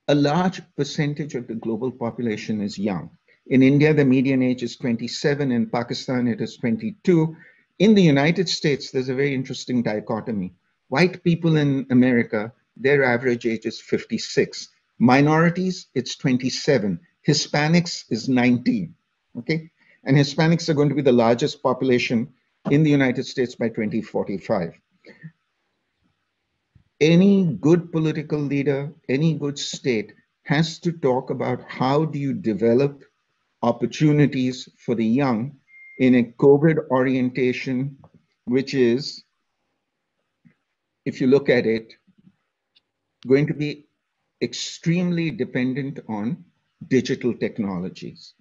a large percentage of the global population is young. In India, the median age is 27. In Pakistan, it is 22. In the United States, there's a very interesting dichotomy. White people in America, their average age is 56. Minorities, it's 27. Hispanics is 19, okay? And Hispanics are going to be the largest population in the United States by 2045. Any good political leader, any good state has to talk about how do you develop opportunities for the young in a COVID orientation, which is, if you look at it, going to be extremely dependent on digital technologies.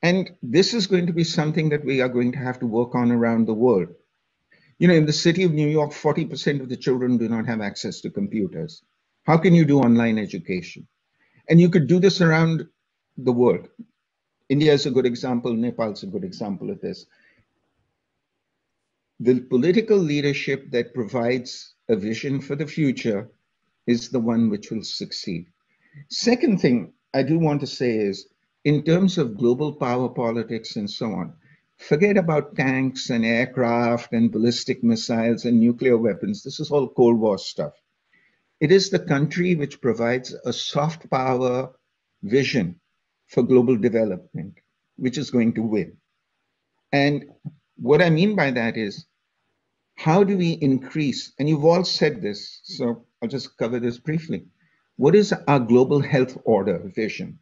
And this is going to be something that we are going to have to work on around the world. In the city of New York, 40% of the children do not have access to computers. How can you do online education? And you could do this around the world. India is a good example. Nepal is a good example of this. The political leadership that provides a vision for the future is the one which will succeed. Second thing I do want to say is, in terms of global power politics and so on, forget about tanks and aircraft and ballistic missiles and nuclear weapons. This is all Cold War stuff. It is the country which provides a soft power vision for global development, which is going to win. And what I mean by that is, how do we increase, and you've all said this, so I'll just cover this briefly. What is our global health order vision?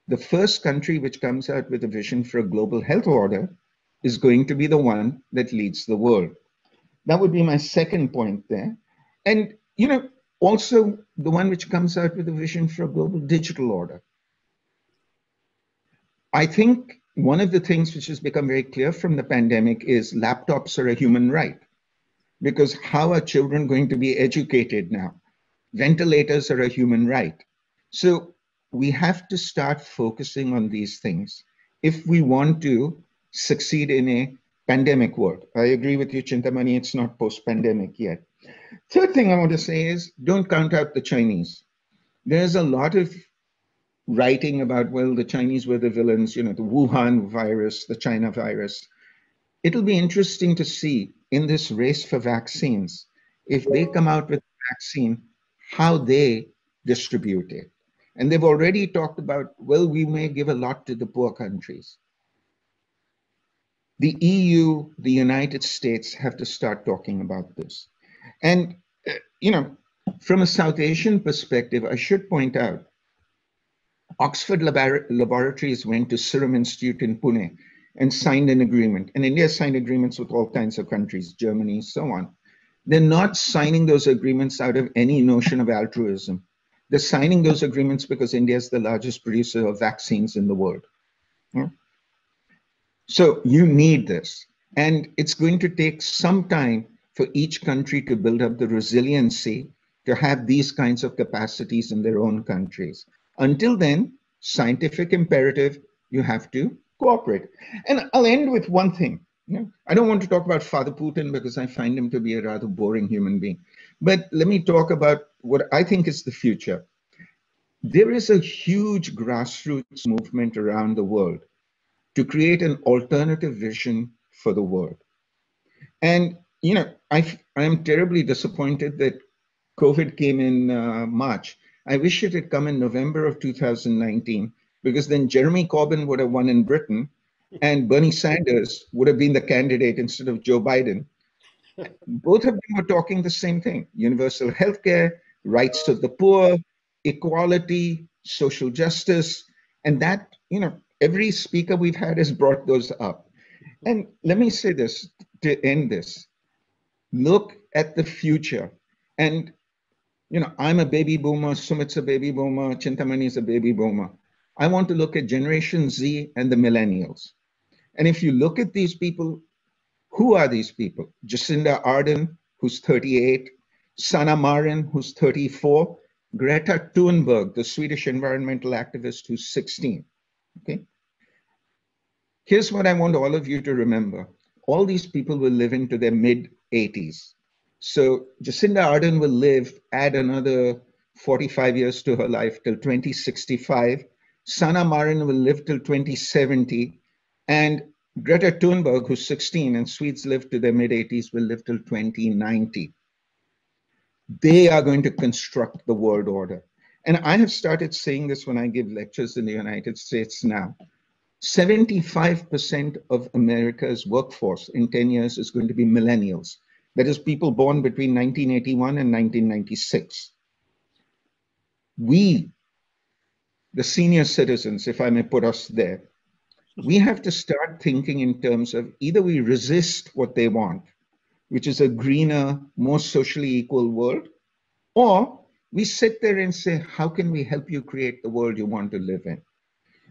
The first country which comes out with a vision for a global health order is going to be the one that leads the world. That would be my second point there. And, also the one which comes out with a vision for a global digital order. I think one of the things which has become very clear from the pandemic is laptops are a human right. Because how are children going to be educated now? Ventilators are a human right. So we have to start focusing on these things if we want to succeed in a pandemic world. I agree with you, Chintamani, it's not post-pandemic yet. Third thing I want to say is, don't count out the Chinese. There's a lot of writing about, well, the Chinese were the villains, the Wuhan virus, the China virus. It'll be interesting to see in this race for vaccines, if they come out with a vaccine, how they distribute it. And they've already talked about, well, we may give a lot to the poor countries. The EU, the United States have to start talking about this. And, from a South Asian perspective, I should point out, Oxford Laboratories went to Serum Institute in Pune and signed an agreement. And India signed agreements with all kinds of countries, Germany, so on. They're not signing those agreements out of any notion of altruism. They're signing those agreements because India is the largest producer of vaccines in the world. So you need this. And it's going to take some time for each country to build up the resiliency to have these kinds of capacities in their own countries. Until then, scientific imperative, you have to cooperate. And I'll end with one thing. I don't want to talk about Father Putin because I find him to be a rather boring human being. But let me talk about what I think is the future. There is a huge grassroots movement around the world to create an alternative vision for the world. And, I am terribly disappointed that COVID came in March. I wish it had come in November of 2019, because then Jeremy Corbyn would have won in Britain and Bernie Sanders would have been the candidate instead of Joe Biden. Both of them were talking the same thing: universal healthcare, rights of the poor, equality, social justice. And that, every speaker we've had has brought those up. And let me say this to end this. Look at the future. And, I'm a baby boomer, Sumit's a baby boomer, Chintamani is a baby boomer. I want to look at Generation Z and the millennials. And if you look at these people, who are these people? Jacinda Ardern, who's 38, Sanna Marin, who's 34, Greta Thunberg, the Swedish environmental activist, who's 16. Okay. Here's what I want all of you to remember. All these people will live into their mid-80s. So Jacinda Ardern will live, add another 45 years to her life till 2065. Sanna Marin will live till 2070. And Greta Thunberg, who's 16, and Swedes live to their mid-80s, will live till 2090. They are going to construct the world order. And I have started saying this when I give lectures in the United States now. 75% of America's workforce in 10 years is going to be millennials. That is, people born between 1981 and 1996. We, the senior citizens, if I may put us there, we have to start thinking in terms of either we resist what they want, which is a greener, more socially equal world, or we sit there and say, how can we help you create the world you want to live in?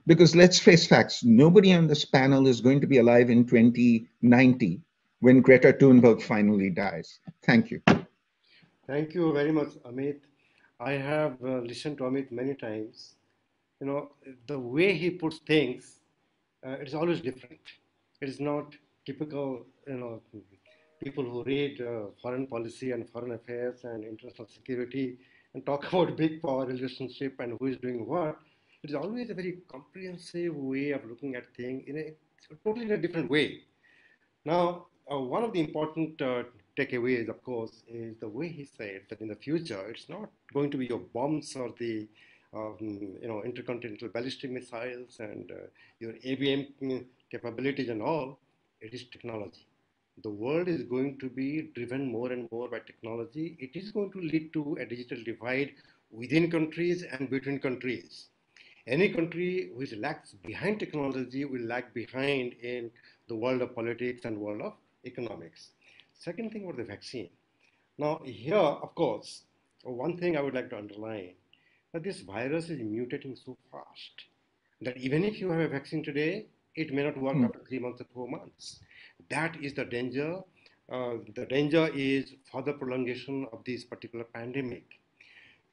Because let's face facts, nobody on this panel is going to be alive in 2090 when Greta Thunberg finally dies. Thank you. Thank you very much, Amit. I have listened to Amit many times. The way he puts things, it's always different. It is not typical, people who read foreign policy and foreign affairs and international security and talk about big power relationship and who is doing what, it is always a very comprehensive way of looking at things in a totally in a different way. Now, one of the important takeaways, of course, is the way he said that in the future, it's not going to be your bombs or the intercontinental ballistic missiles and your ABM capabilities and all. It is technology. The world is going to be driven more and more by technology. It is going to lead to a digital divide within countries and between countries. Any country which lags behind technology will lag behind in the world of politics and world of economics. Second thing about the vaccine. Now here, of course, one thing I would like to underline, that this virus is mutating so fast that even if you have a vaccine today, it may not work after 3 months or 4 months. That is the danger. The danger is further prolongation of this particular pandemic.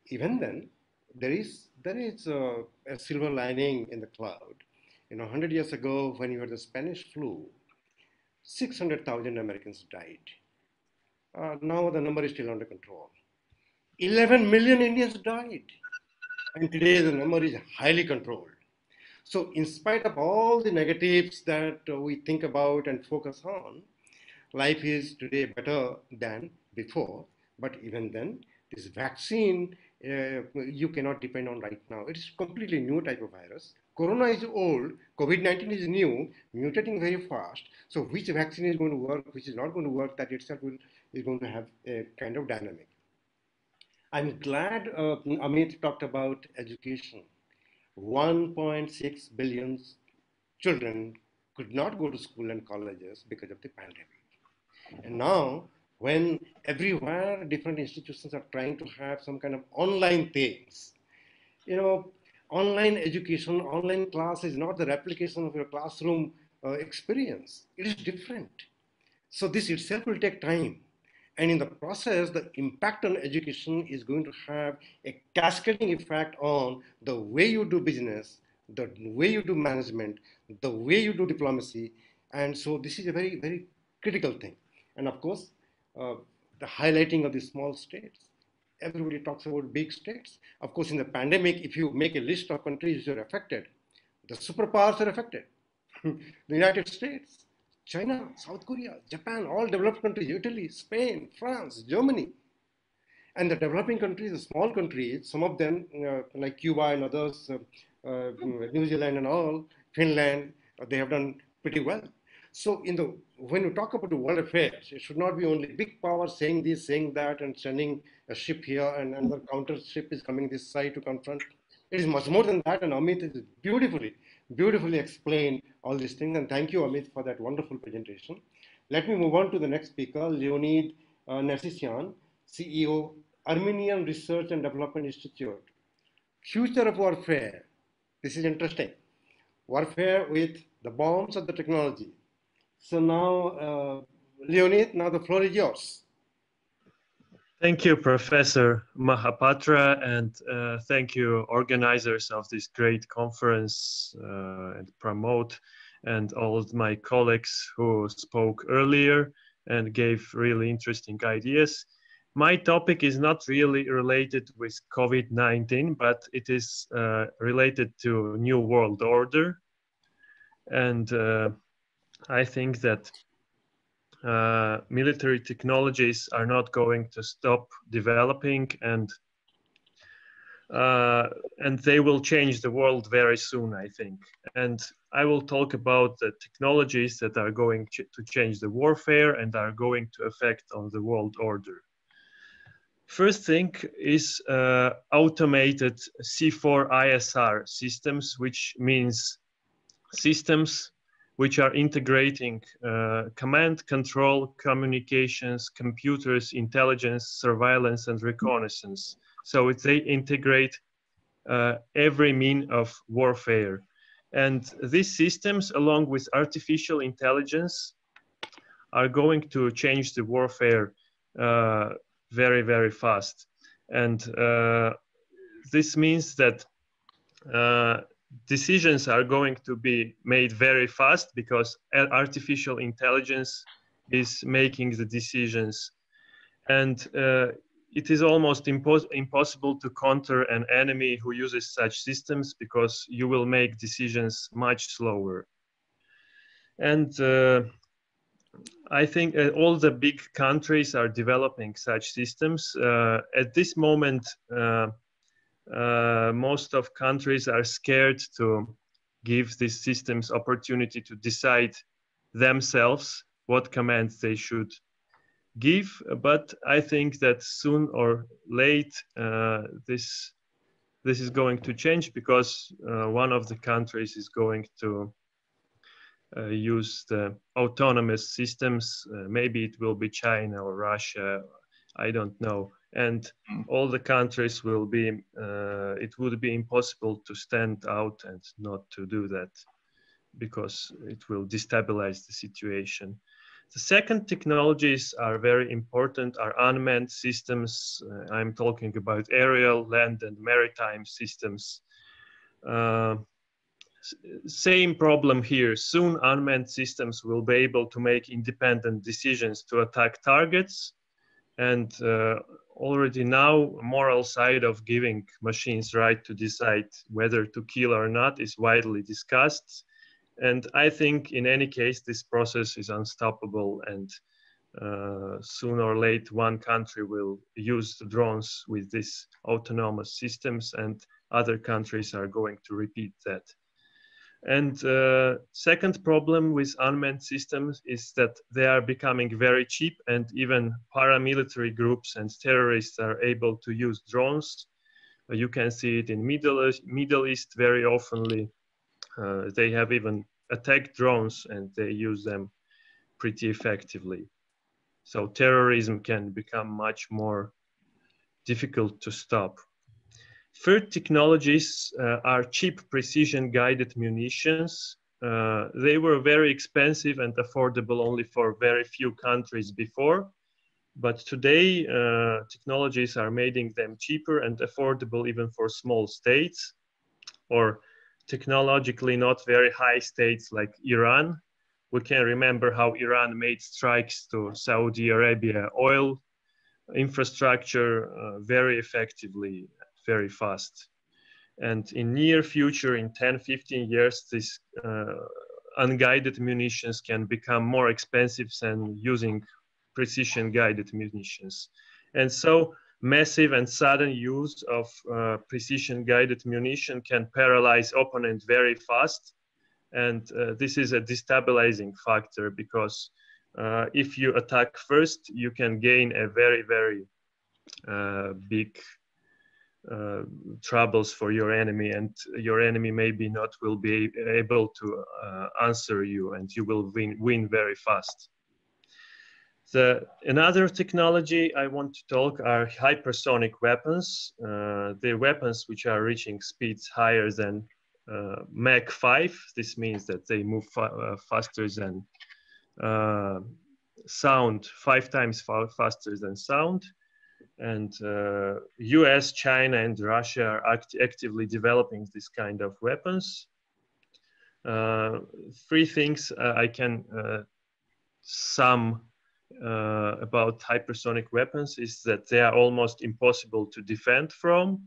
Even then, there is a silver lining in the cloud. 100 years ago, when you had the Spanish flu, 600,000 Americans died. Now the number is still under control. 11 million Indians died. And today the number is highly controlled. So in spite of all the negatives that we think about and focus on, life is today better than before. But even then, this vaccine, you cannot depend on right now. It's completely new type of virus. Corona is old, COVID-19 is new, mutating very fast. So which vaccine is going to work, which is not going to work, that itself is going to have a kind of dynamic. I'm glad Amit talked about education. 1.6 billion children could not go to school and colleges because of the pandemic. And now, when everywhere different institutions are trying to have some kind of online things, online education, online class is not the replication of your classroom experience. It is different. So this itself will take time. And in the process, the impact on education is going to have a cascading effect on the way you do business, the way you do management, the way you do diplomacy. And so this is a very, very critical thing. And of course, the highlighting of the small states. Everybody talks about big states. Of course, in the pandemic, if you make a list of countries that are affected, the superpowers are affected. The United States, China, South Korea, Japan, all developed countries, Italy, Spain, France, Germany. And the developing countries, the small countries, some of them like Cuba and others, New Zealand and all, Finland, they have done pretty well. So when you talk about the world affairs, it should not be only big power saying this, saying that, and sending a ship here and another counter ship is coming this side to confront. It is much more than that, and Amit is beautifully explained all these things. And thank you, Amit, for that wonderful presentation. Let me move on to the next speaker, Leonid Nersesyan, CEO, Armenian Research and Development Institute. Future of warfare. This is interesting. Warfare with the bombs of the technology. So now, Leonid, now the floor is yours. Thank you, Professor Mahapatra, and thank you, organizers of this great conference and promote, and all of my colleagues who spoke earlier and gave really interesting ideas. My topic is not really related with COVID-19, but it is related to New World Order. And I think that military technologies are not going to stop developing, and they will change the world very soon, I think. And I will talk about the technologies that are going to change the warfare and are going to affect on the world order. First thing is automated C4ISR systems, which means systems which are integrating command, control, communications, computers, intelligence, surveillance, and reconnaissance. So they integrate every mean of warfare. And these systems, along with artificial intelligence, are going to change the warfare very, very fast. And this means that decisions are going to be made very fast because artificial intelligence is making the decisions. And it is almost impossible to counter an enemy who uses such systems, because you will make decisions much slower. And I think all the big countries are developing such systems. At this moment, most of countries are scared to give these systems opportunity to decide themselves what commands they should give. But I think that soon or late this is going to change, because one of the countries is going to use the autonomous systems. Maybe it will be China or Russia, I don't know. And all the countries will be, it would be impossible to stand out and not to do that, because it will destabilize the situation. The second technologies are very important, are unmanned systems. I'm talking about aerial, land, and maritime systems. Same problem here. Soon unmanned systems will be able to make independent decisions to attack targets. And already now, moral side of giving machines right to decide whether to kill or not is widely discussed. And I think in any case, this process is unstoppable, and sooner or later, one country will use the drones with these autonomous systems, and other countries are going to repeat that. And second problem with unmanned systems is that they are becoming very cheap, and even paramilitary groups and terrorists are able to use drones. You can see it in Middle East very oftenly. They have even attacked drones, and they use them pretty effectively. So terrorism can become much more difficult to stop. Third technologies are cheap precision-guided munitions. They were very expensive and affordable only for very few countries before, but today technologies are making them cheaper and affordable even for small states, or technologically not very high states like Iran. We can remember how Iran made strikes to Saudi Arabia oil infrastructure very effectively, very fast. And in near future, in 10-15 years, these unguided munitions can become more expensive than using precision guided munitions. And so massive and sudden use of precision guided munition can paralyze opponent very fast. And this is a destabilizing factor, because if you attack first, you can gain a very, very big troubles for your enemy, and your enemy maybe not will be able to answer you, and you will win very fast. Another technology I want to talk are hypersonic weapons. They're weapons which are reaching speeds higher than Mach 5. This means that they move faster than sound, 5 times faster than sound. And US, China, and Russia are actively developing this kind of weapons. 3 things I can sum about hypersonic weapons is that they are almost impossible to defend from.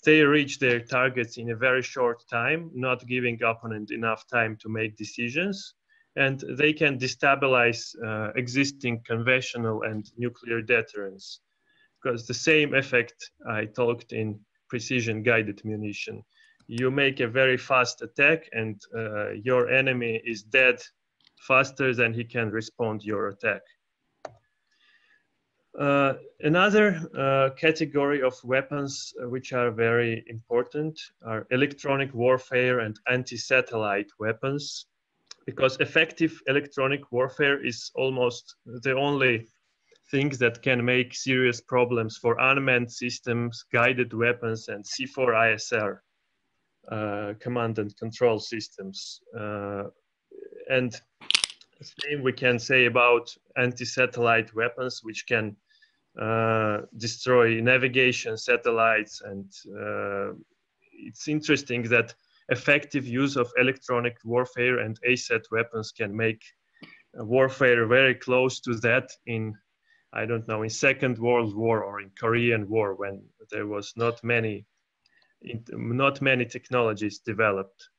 They reach their targets in a very short time, not giving opponent enough time to make decisions. And they can destabilize existing conventional and nuclear deterrence, because the same effect I talked in precision guided munition. You make a very fast attack, and your enemy is dead faster than he can respond to your attack. Another category of weapons which are very important are electronic warfare and anti-satellite weapons, because effective electronic warfare is almost the only thing that can make serious problems for unmanned systems, guided weapons, and C4ISR command and control systems. And the same we can say about anti-satellite weapons, which can destroy navigation satellites. And it's interesting that effective use of electronic warfare and ASAT weapons can make warfare very close to that in I don't know, in Second World War or in Korean War, when there was not many technologies developed.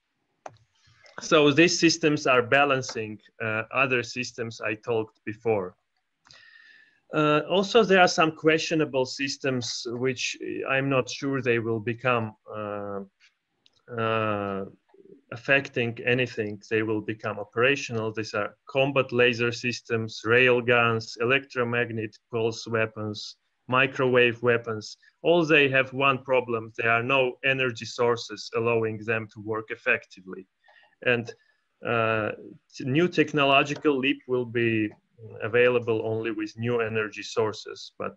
So these systems are balancing other systems I talked before. Also, there are some questionable systems which I'm not sure they will become affecting anything. They will become operational. These are combat laser systems, rail guns, electromagnetic pulse weapons, microwave weapons. All they have one problem: there are no energy sources allowing them to work effectively. And new technological leap will be available only with new energy sources, but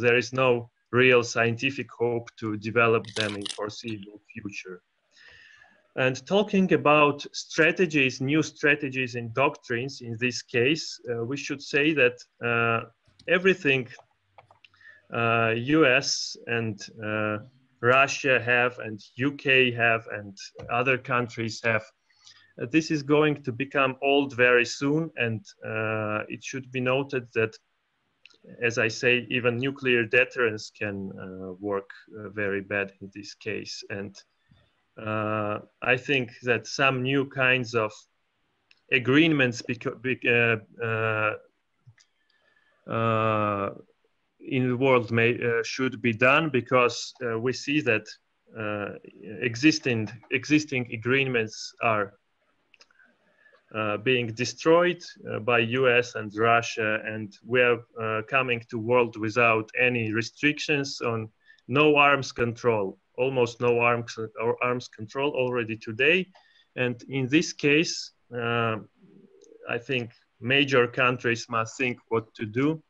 there is no real scientific hope to develop them in foreseeable future. And talking about strategies, new strategies and doctrines, in this case, we should say that everything US and Russia have, and UK have, and other countries have, this is going to become old very soon. And it should be noted that, as I say, even nuclear deterrence can work very bad in this case. And I think that some new kinds of agreements in the world should be done, because we see that existing agreements are being destroyed by US and Russia, and we are coming to a world without any restrictions on no arms control, almost no arms control already today. And in this case, I think major countries must think what to do,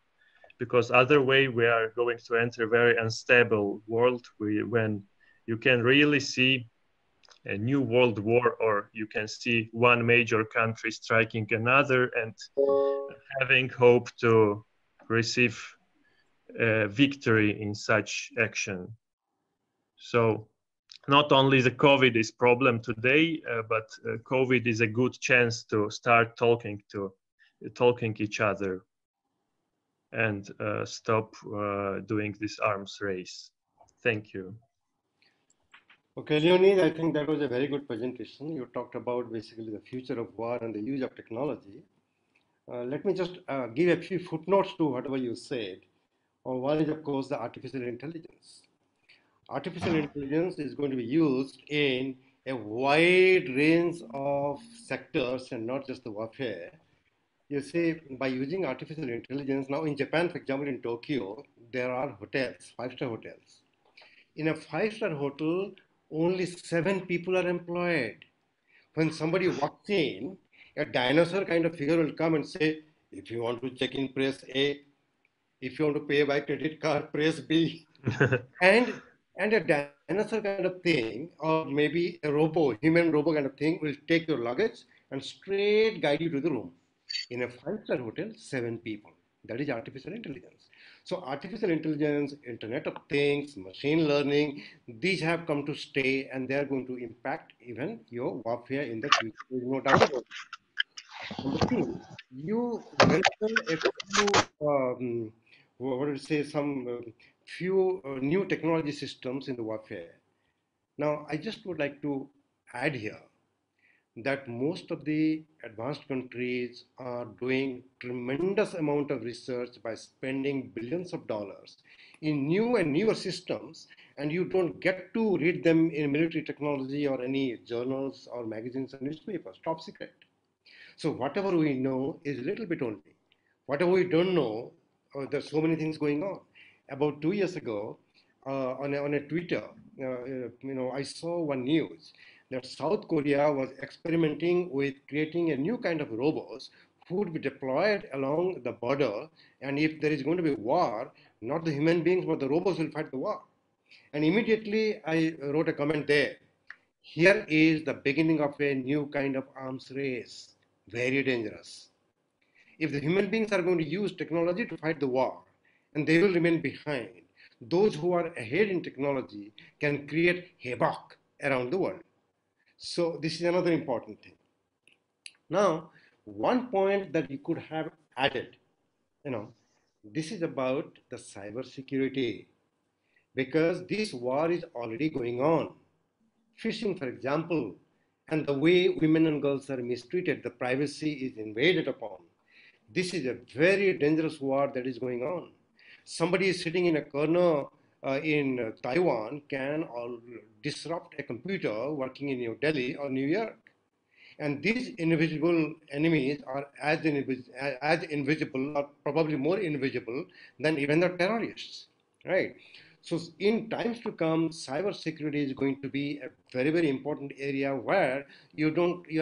because other way we are going to enter a very unstable world when you can really see a new world war, or you can see one major country striking another and having hope to receive victory in such action. So not only the COVID is problem today, but COVID is a good chance to start talking each other and stop doing this arms race. Thank you. Okay, Leonid, I think that was a very good presentation. You talked about basically the future of war and the use of technology. Let me just give a few footnotes to whatever you said. One is, of course, the artificial intelligence. Artificial intelligence is going to be used in a wide range of sectors and not just the warfare. You see, by using artificial intelligence, now in Japan, for example, in Tokyo, there are hotels, 5-star hotels. In a 5-star hotel, only 7 people are employed. When somebody walks in, a dinosaur kind of figure will come and say, if you want to check in, press A. If you want to pay by credit card, press B. and a dinosaur kind of thing, or maybe a human robot kind of thing, will take your luggage and straight guide you to the room. In a 5-star hotel, 7 people. That is artificial intelligence. So artificial intelligence, Internet of Things, machine learning, these have come to stay, and they are going to impact even your warfare in the future. There is no doubt about it. Number 2, you mentioned a few, few new technology systems in the warfare. Now, I just would like to add here that most of the advanced countries are doing tremendous amount of research by spending billions of dollars in new and newer systems, and you don't get to read them in military technology or any journals or magazines or newspapers, top secret. So whatever we know is a little bit only. Whatever we don't know, there's so many things going on. About 2 years ago, on a Twitter, I saw one news that South Korea was experimenting with creating a new kind of robots who would be deployed along the border, and if there is going to be war, not the human beings but the robots will fight the war. And immediately I wrote a comment there. Here is the beginning of a new kind of arms race, very dangerous. If the human beings are going to use technology to fight the war, and they will remain behind, those who are ahead in technology can create havoc around the world. So this is another important thing. Now, one point that you could have added, This is about the cyber security because this war is already going on. Phishing, for example, and the way women and girls are mistreated, the privacy is invaded upon. This is a very dangerous war that is going on. Somebody is sitting in a corner in Taiwan can disrupt a computer working in New Delhi or New York. And these invisible enemies are as invisible or probably more invisible than even the terrorists, right? So in times to come, cyber security is going to be a very, very important area where you're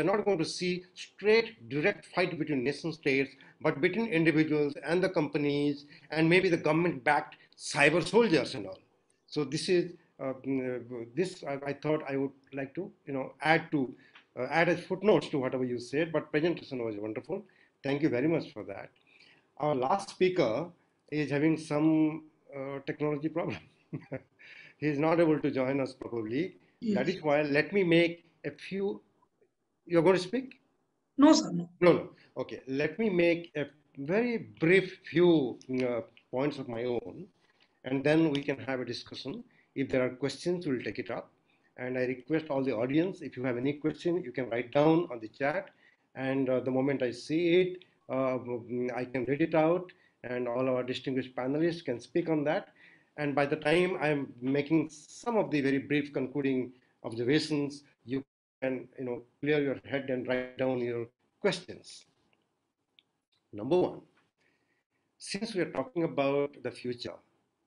not going to see straight direct fight between nation states, but between individuals and the companies and maybe the government backed cyber soldiers and all. So this is this I thought I would like to add as footnotes to whatever you said, but presentation was wonderful. Thank you very much for that. Our last speaker is having some technology problem. He is not able to join us probably. That Yes. is why let me make a few. You're going to speak? No, sir, no. No, no. Okay, let me make a very brief few points of my own, and then we can have a discussion. If there are questions, we'll take it up. And I request all the audience, if you have any question, you can write down on the chat. And the moment I see it, I can read it out, and all our distinguished panelists can speak on that. And by the time I'm making some of the very brief concluding observations, you can clear your head and write down your questions. Number one, since we are talking about the future,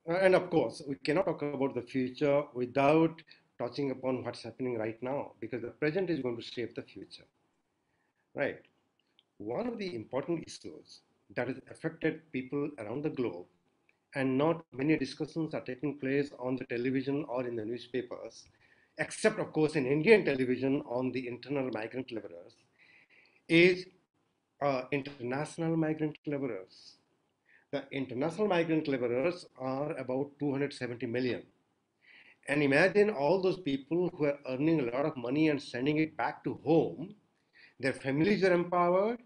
and of course, we cannot talk about the future without touching upon what's happening right now, because the present is going to shape the future, right? One of the important issues that has affected people around the globe, and not many discussions are taking place on the television or in the newspapers, except, of course, in Indian television on the internal migrant laborers, is international migrant laborers. The international migrant laborers are about 270 million. And imagine all those people who are earning a lot of money and sending it back to home. Their families are empowered,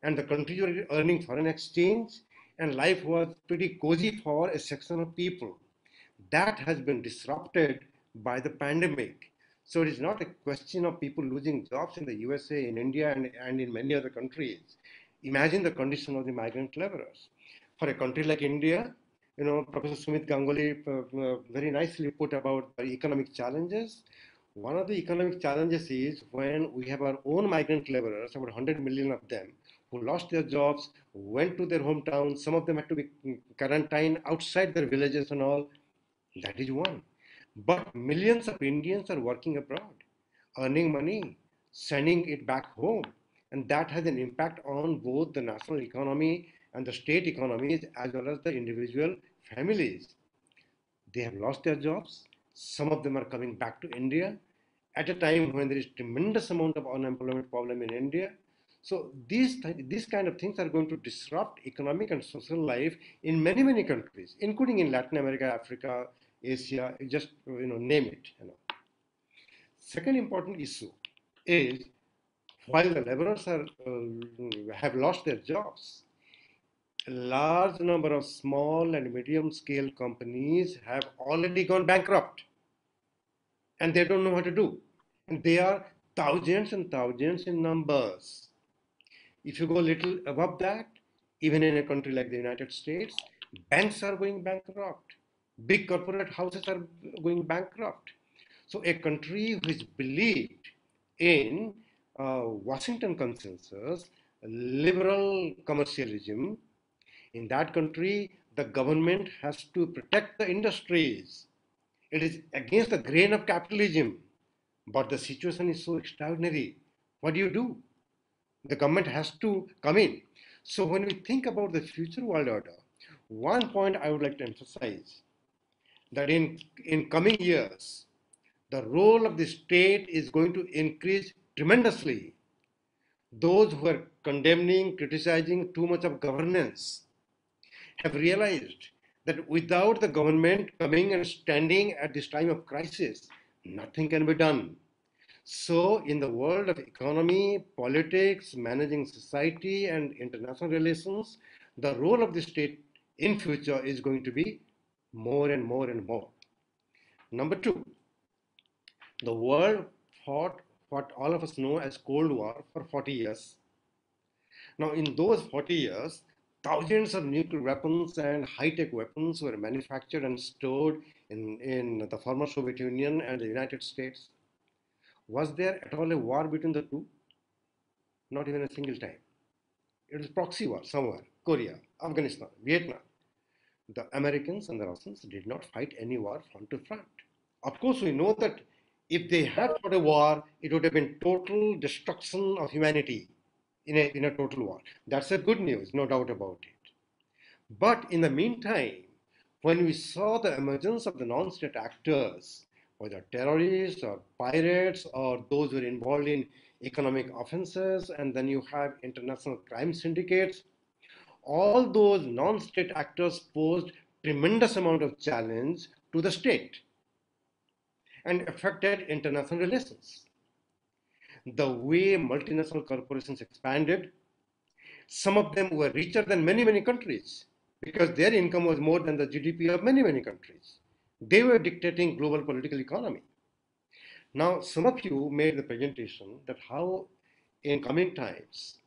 and the countries were earning foreign exchange, and life was pretty cozy for a section of people. That has been disrupted by the pandemic. So it is not a question of people losing jobs in the USA, in India, and in many other countries. Imagine the condition of the migrant laborers. For a country like India, Professor Sumit Ganguly very nicely put about the economic challenges. One of the economic challenges is when we have our own migrant laborers, about 100 million of them, who lost their jobs, went to their hometowns. Some of them had to be quarantined outside their villages and all. That is one. But millions of Indians are working abroad, earning money, sending it back home. And that has an impact on both the national economy and the state economies as well as the individual families. They have lost their jobs. Some of them are coming back to India at a time when there is tremendous amount of unemployment problem in India. So these kind of things are going to disrupt economic and social life in many, many countries, including in Latin America, Africa, Asia, just name it. Second important issue is while the laborers have lost their jobs, a large number of small and medium scale companies have already gone bankrupt and they don't know what to do. And they are thousands and thousands in numbers. If you go a little above that, even in a country like the United States, banks are going bankrupt. Big corporate houses are going bankrupt. So a country which believed in Washington consensus, liberal commercialism, in that country, the government has to protect the industries. It is against the grain of capitalism, but the situation is so extraordinary. What do? The government has to come in. So when we think about the future world order, one point I would like to emphasize that in coming years, the role of the state is going to increase tremendously. Those who are condemning, criticizing too much of governance have realized that without the government coming and standing at this time of crisis, nothing can be done. So in the world of economy, politics, managing society and international relations, the role of the state in future is going to be more and more and more. Number two, the world fought what all of us know as Cold War for 40 years. Now, in those 40 years, thousands of nuclear weapons and high-tech weapons were manufactured and stored in the former Soviet Union and the United States. Was there at all a war between the two? Not even a single time. It was proxy war somewhere, Korea, Afghanistan, Vietnam. The Americans and the Russians did not fight any war front to front. Of course, we know that if they had fought a war, it would have been total destruction of humanity in a total war. That's a good news, no doubt about it. But in the meantime, when we saw the emergence of the non-state actors, whether terrorists or pirates or those who are involved in economic offenses, and then you have international crime syndicates, all those non-state actors posed tremendous amount of challenge to the state and affected international relations. The way multinational corporations expanded, some of them were richer than many, many countries because their income was more than the GDP of many, many countries. They were dictating global political economy. Now, some of you made the presentation that how in coming times,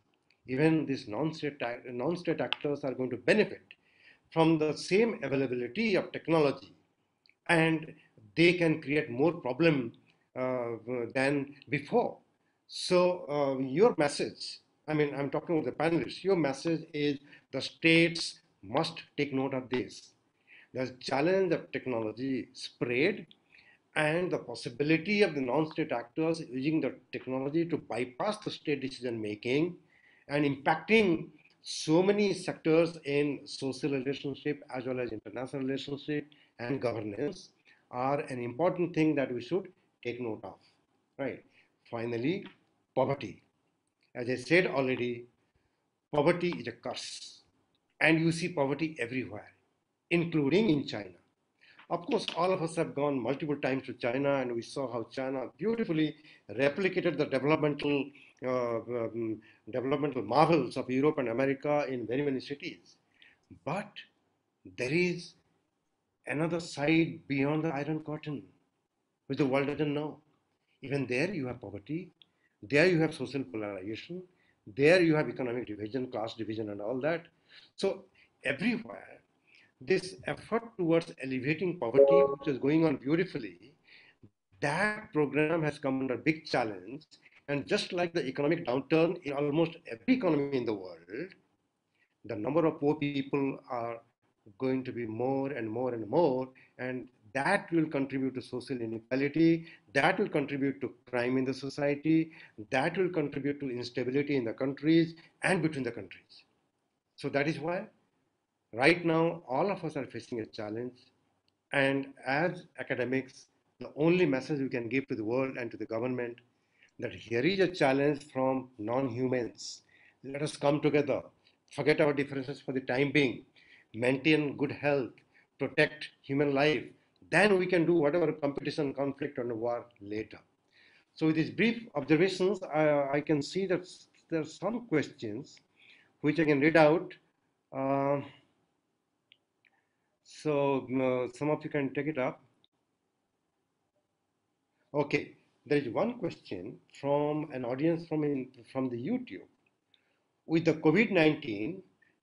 even these non-state actors are going to benefit from the same availability of technology, and they can create more problem than before. So your message, I mean, I'm talking about the panelists, your message is the states must take note of this. The challenge of technology spread and the possibility of the non-state actors using the technology to bypass the state decision making and impacting so many sectors in social relationship as well as international relationship and governance are an important thing that we should take note of, right? Finally, poverty. As I said already, poverty is a curse, and you see poverty everywhere, including in China. Of course, all of us have gone multiple times to China, and we saw how China beautifully replicated the developmental marvels of Europe and America in very many cities. But there is another side beyond the Iron Curtain, which the world doesn't know. Even there you have poverty, there you have social polarization, there you have economic division, class division and all that. So everywhere, this effort towards alleviating poverty, which is going on beautifully, that program has come under big challenge. And just like the economic downturn in almost every economy in the world, the number of poor people are going to be more and more and more, and that will contribute to social inequality, that will contribute to crime in the society, that will contribute to instability in the countries and between the countries. So that is why right now all of us are facing a challenge, and as academics, the only message we can give to the world and to the government that here is a challenge from non-humans. Let us come together, forget our differences for the time being, maintain good health, protect human life. Then we can do whatever competition, conflict, or war later. So with these brief observations, I can see that there are some questions which I can read out. So some of you can take it up. Okay, there is one question from an audience from the YouTube. With the COVID-19,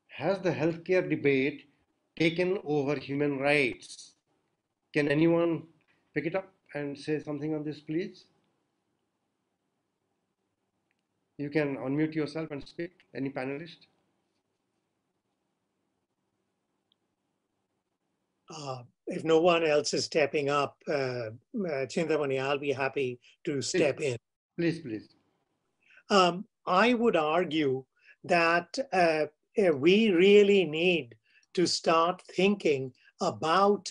has the healthcare debate taken over human rights? Can anyone pick it up and say something on this, please? You can unmute yourself and speak, any panelist. If no one else is stepping up, Chintamani, I'll be happy to step in. Please, please. I would argue that we really need to start thinking about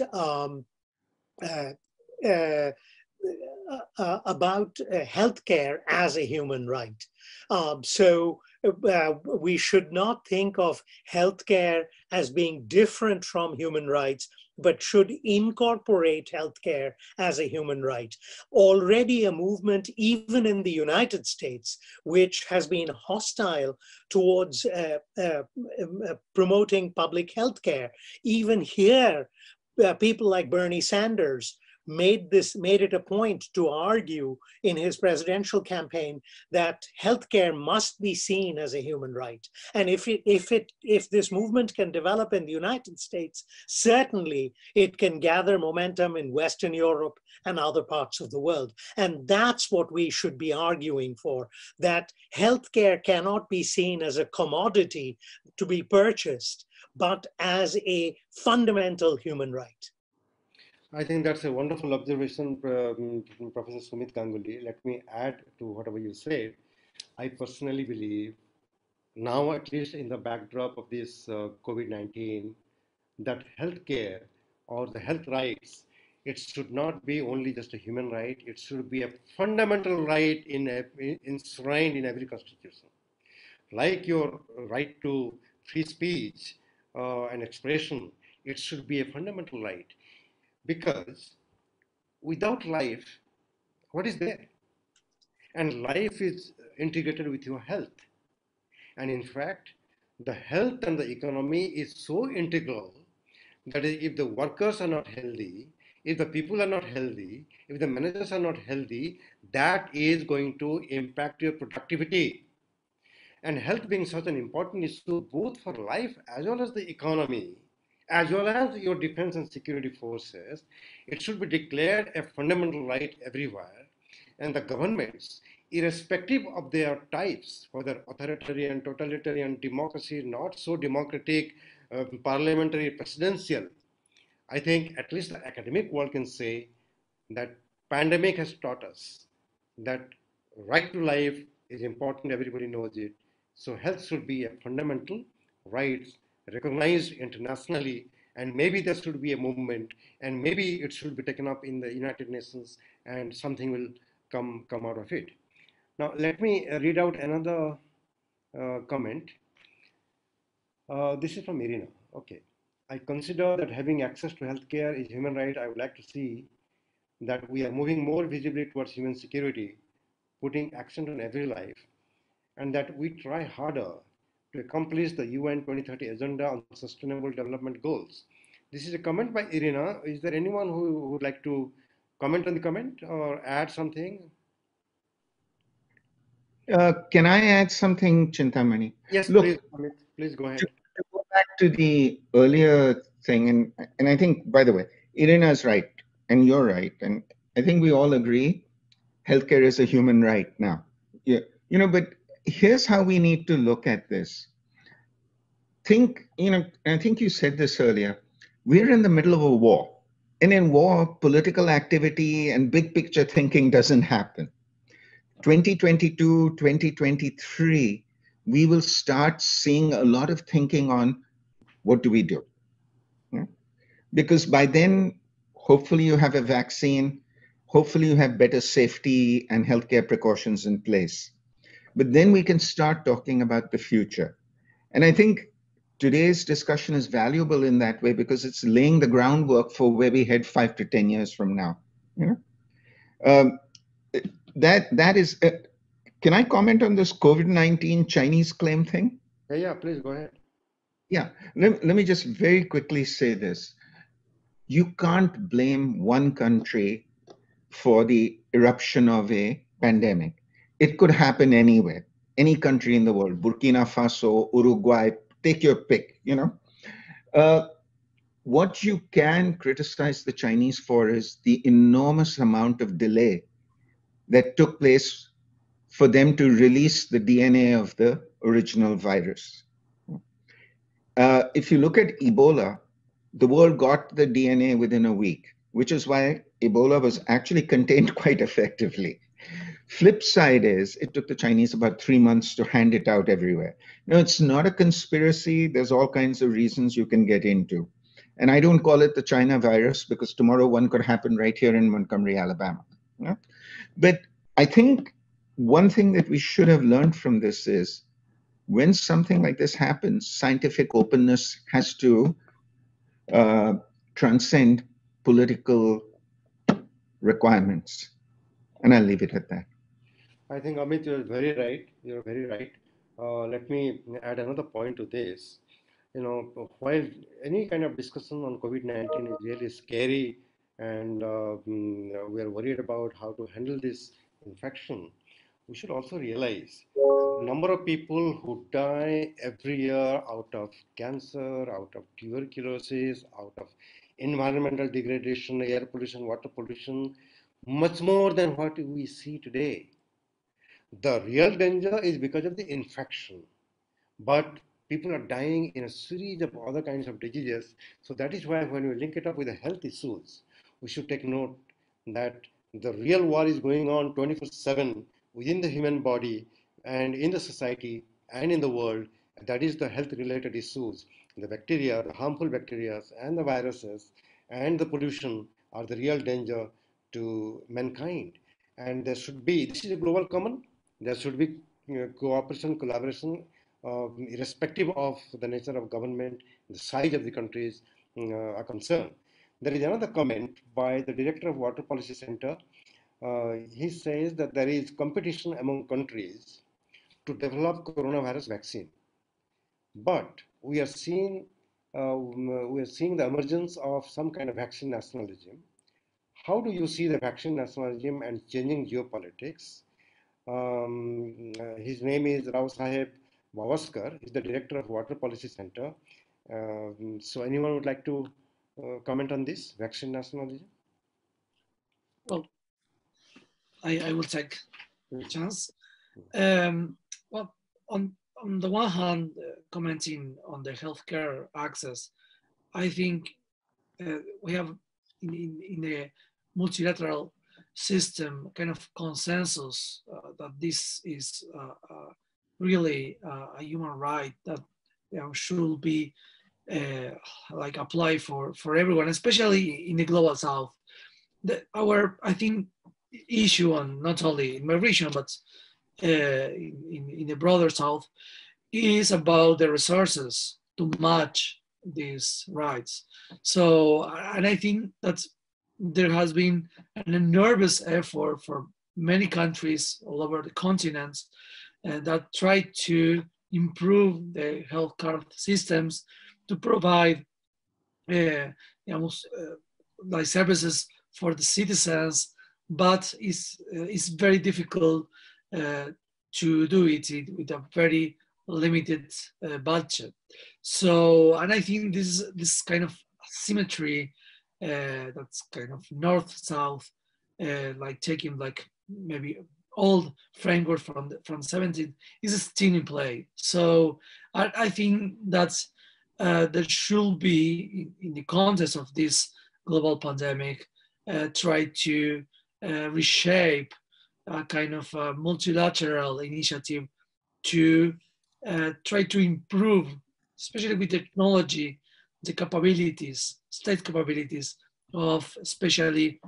healthcare as a human right. So we should not think of healthcare as being different from human rights. but should incorporate healthcare as a human right. Already a movement, even in the United States, which has been hostile towards promoting public healthcare. Even here, people like Bernie Sanders made it a point to argue in his presidential campaign that healthcare must be seen as a human right. And if this movement can develop in the United States, certainly it can gather momentum in Western Europe and other parts of the world. And that's what we should be arguing for, that healthcare cannot be seen as a commodity to be purchased, but as a fundamental human right. I think that's a wonderful observation, Professor Sumit Ganguly. Let me add to whatever you said. I personally believe now, at least in the backdrop of this COVID-19, that healthcare or the health rights, it should not be only just a human right, it should be a fundamental right enshrined in every constitution. Like your right to free speech and expression, it should be a fundamental right. Because without life, what is there? And life is integrated with your health. And in fact, the health and the economy is so integral that if the workers are not healthy, if the people are not healthy, if the managers are not healthy, that is going to impact your productivity. And health being such an important issue both for life as well as the economy, as well as your defense and security forces, it should be declared a fundamental right everywhere. And the governments, irrespective of their types, whether authoritarian, totalitarian, democracy, not so democratic, parliamentary, presidential, I think at least the academic world can say that pandemic has taught us that right to life is important, everybody knows it. So health should be a fundamental right recognized internationally, and maybe there should be a movement, and maybe it should be taken up in the United Nations, and something will come out of it. Now let me read out another comment. This is from Irina. Okay. I consider that having access to healthcare is human right. I would like to see that we are moving more visibly towards human security, putting accent on every life, and that we try harder to accomplish the UN 2030 Agenda on Sustainable Development Goals. This is a comment by Irina. Is there anyone who would like to comment on the comment or add something? Can I add something, Chintamani? Yes, Look, please, Amit, please go ahead. To go back to the earlier thing, and I think, by the way, Irina is right, and you're right, and I think we all agree, healthcare is a human right now. Yeah, but here's how we need to look at this. I think you said this earlier, we're in the middle of a war. And in war, political activity and big picture thinking doesn't happen. 2022, 2023, we will start seeing a lot of thinking on what do we do? Yeah? Because by then, hopefully you have a vaccine, hopefully you have better safety and healthcare precautions in place. But then we can start talking about the future. And I think today's discussion is valuable in that way because it's laying the groundwork for where we head 5 to 10 years from now. That is, can I comment on this COVID-19 Chinese claim thing? Yeah, please go ahead. Yeah, let me just very quickly say this. You can't blame one country for the eruption of a pandemic. It could happen anywhere, any country in the world, Burkina Faso, Uruguay, take your pick, What you can criticize the Chinese for is the enormous amount of delay that took place for them to release the DNA of the original virus. If you look at Ebola, the world got the DNA within a week, which is why Ebola was actually contained quite effectively. Flip side is it took the Chinese about 3 months to hand it out everywhere. No, it's not a conspiracy. There's all kinds of reasons you can get into. And I don't call it the China virus because tomorrow one could happen right here in Montgomery, Alabama. But I think one thing that we should have learned from this is when something like this happens, scientific openness has to transcend political requirements. And I'll leave it at that. I think Amit, you're very right. You're very right. Let me add another point to this. You know, while any kind of discussion on COVID-19 is really scary and we are worried about how to handle this infection, we should also realize the number of people who die every year out of cancer, out of tuberculosis, out of environmental degradation, air pollution, water pollution, much more than what we see today. The real danger is because of the infection, but people are dying in a series of other kinds of diseases. So that is why when we link it up with the health issues, we should take note that the real war is going on 24/7 within the human body and in the society and in the world. That is the health related issues. The bacteria, the harmful bacteria and the viruses and the pollution are the real danger to mankind. And there should be, this is a global common, there should be cooperation, collaboration, irrespective of the nature of government, the size of the countries are concerned. There is another comment by the director of Water Policy Center. He says that there is competition among countries to develop coronavirus vaccine, but we are seeing the emergence of some kind of vaccine nationalism. How do you see the vaccine nationalism and changing geopolitics? His name is Rao Saheb Bavaskar. He's the director of Water Policy Center. So anyone would like to comment on this vaccine nationalism? Well, I will take a chance. Well, on the one hand, commenting on the healthcare access, I think we have in a multilateral system kind of consensus that this is really a human right that should be like apply for everyone, especially in the global south. Our, I think, issue on not only in my region but in the broader south is about the resources to match these rights. So, and I think that there has been an enormous effort for many countries all over the continent that try to improve the healthcare systems to provide like services for the citizens, but it's very difficult to do it with a very limited budget. So, and I think this kind of symmetry that's kind of north-south, like taking like maybe old framework from the 17th is still in play. So I think that there should be, in the context of this global pandemic, try to reshape a kind of multilateral initiative to try to improve, especially with technology, the capabilities, state capabilities of especially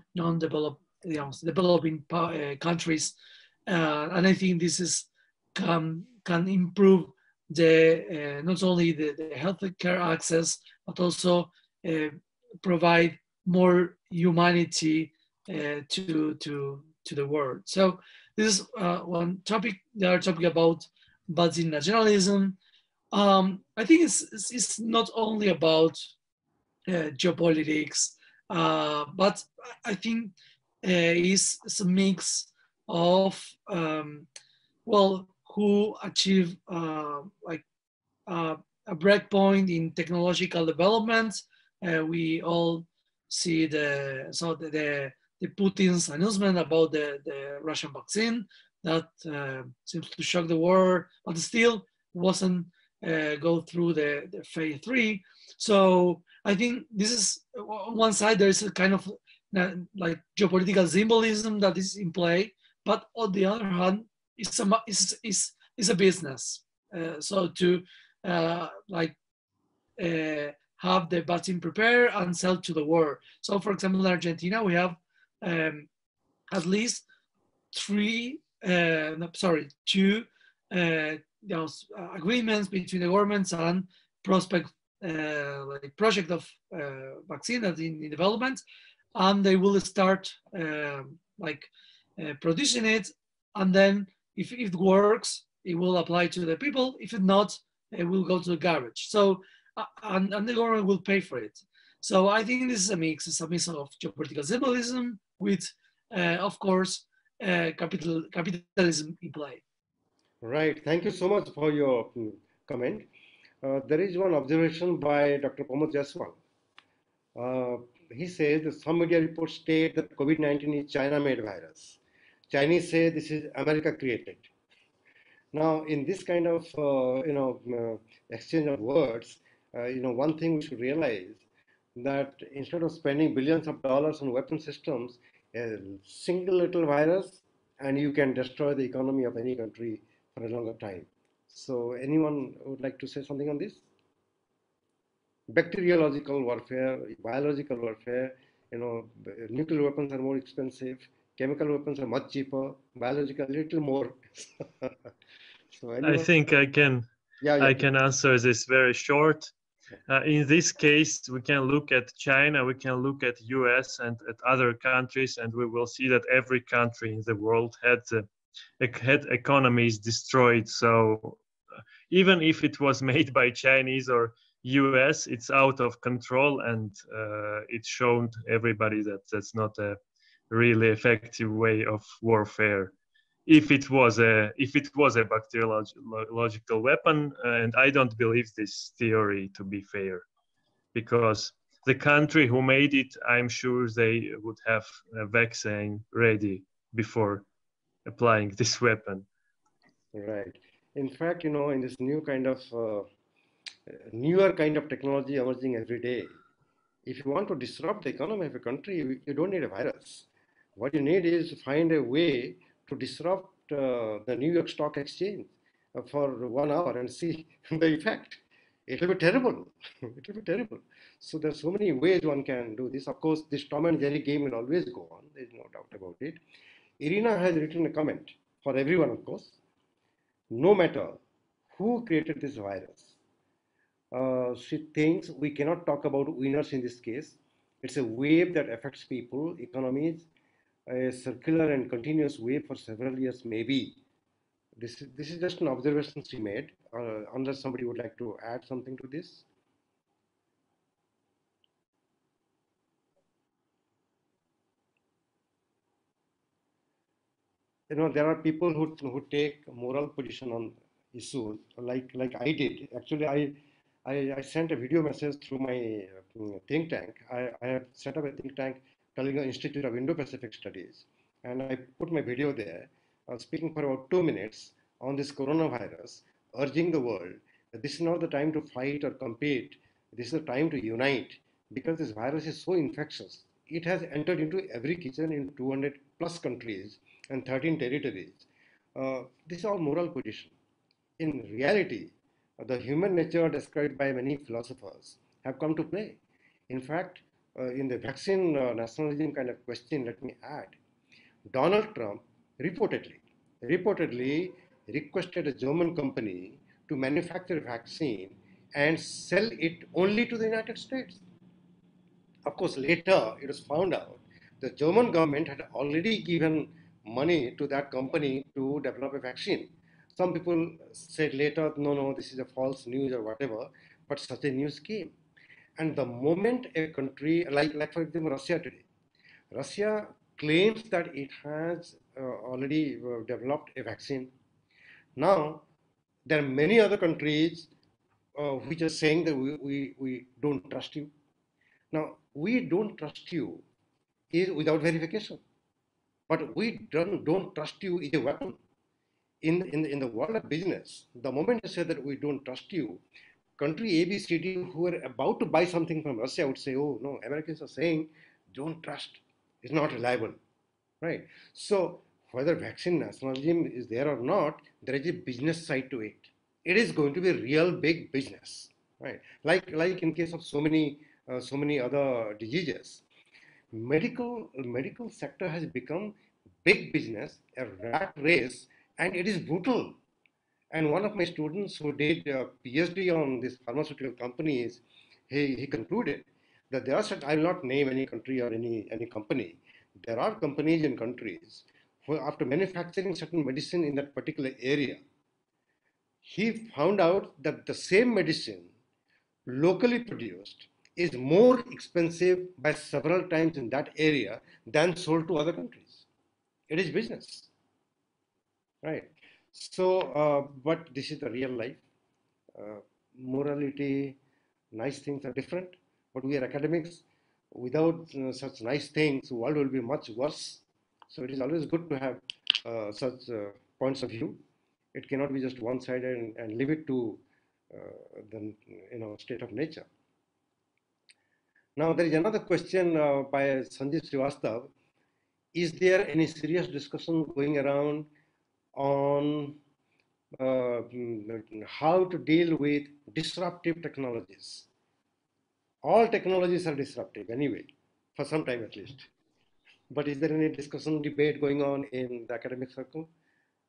developing countries, and I think this is can improve the not only the healthcare access but also provide more humanity to the world. So this is one topic. They are talking about vaccine nationalism. I think it's not only about geopolitics, but I think it's a mix of well, who achieve like a breakpoint in technological development. We all see the Putin's announcement about the Russian vaccine that seems to shock the world, but still wasn't go through the phase 3. So I think this is on one side there is a kind of like geopolitical symbolism that is in play, but on the other hand, it's a business. So to have the vaccine prepared and sell to the world. So for example, in Argentina, we have at least two agreements between the governments and prospect like project of vaccine that's in development, and they will start producing it, and then if it works, it will apply to the people. If it not, it will go to the garbage. So and the government will pay for it. So I think this is a mix. It's a mix of geopolitical symbolism with, of course, capitalism in play. Right. Thank you so much for your comment. There is one observation by Dr. Pramod Jaiswal. He says that some media reports state that COVID-19 is China-made virus. Chinese say this is America created. Now, in this kind of exchange of words, one thing we should realize that instead of spending billions of dollars on weapon systems, a single little virus and you can destroy the economy of any country for a longer time. So, anyone would like to say something on this? Bacteriological warfare, biological warfare, nuclear weapons are more expensive, chemical weapons are much cheaper, biological a little more. So I think I can answer this very short. In this case, we can look at China, we can look at US and at other countries, and we will see that every country in the world had economies destroyed. So even if it was made by Chinese or US, it's out of control, and it shown everybody that that's not a really effective way of warfare. If it was a bacteriological weapon, and I don't believe this theory to be fair, because the country who made it, I'm sure they would have a vaccine ready before applying this weapon. Right. In fact, in this newer kind of technology emerging every day, if you want to disrupt the economy of a country, you don't need a virus. What you need is to find a way to disrupt the New York Stock Exchange for 1 hour and see the effect. It will be terrible. It will be terrible. So there's so many ways one can do this. Of course, this Tom and Jerry game will always go on. There's no doubt about it. Irina has written a comment for everyone, of course. No matter who created this virus, she thinks we cannot talk about winners in this case. It's a wave that affects people, economies, a circular and continuous wave for several years, maybe. This is just an observation she made, unless somebody would like to add something to this. There are people who take moral position on issues like I did. Actually, I sent a video message through my think tank. I have set up a think tank, Kalinga Institute of Indo-Pacific Studies, and I put my video there, speaking for about 2 minutes on this coronavirus, urging the world that this is not the time to fight or compete. This is the time to unite, because this virus is so infectious. It has entered into every kitchen in 200 plus countries and 13 territories. This is all moral position. In reality, the human nature described by many philosophers have come to play. In fact, in the vaccine nationalism kind of question, let me add, Donald Trump reportedly requested a German company to manufacture a vaccine and sell it only to the United States. Of course, later it was found out the German government had already given money to that company to develop a vaccine. Some people said later, no, this is a false news or whatever, but such a news came. And the moment a country, like for example, Russia today, Russia claims that it has already developed a vaccine. Now, there are many other countries which are saying that we don't trust you. Now, we don't trust you is without verification. But we don't trust you is a weapon. In the world of business, the moment you say that we don't trust you, country ABCD who are about to buy something from Russia would say, oh no, Americans are saying don't trust, it's not reliable, right? So whether vaccine nationalism is there or not, there is a business side to it. It is going to be a real big business, right? Like in case of so many other diseases. Medical sector has become big business, a rat race, and it is brutal. And one of my students who did a PhD on this pharmaceutical companies, he concluded that there are such, I will not name any country or any company. There are companies in countries who, after manufacturing certain medicine in that particular area, he found out that the same medicine locally produced is more expensive by several times in that area than sold to other countries. It is business, right? So, but this is the real life. Morality, nice things are different, but we are academics. Without such nice things, the world will be much worse. So it is always good to have such points of view. It cannot be just one-sided and leave it to the state of nature. Now there is another question by Sanjeev Srivastav. Is there any serious discussion going around on how to deal with disruptive technologies? All technologies are disruptive anyway, for some time at least. But is there any discussion, debate going on in the academic circle?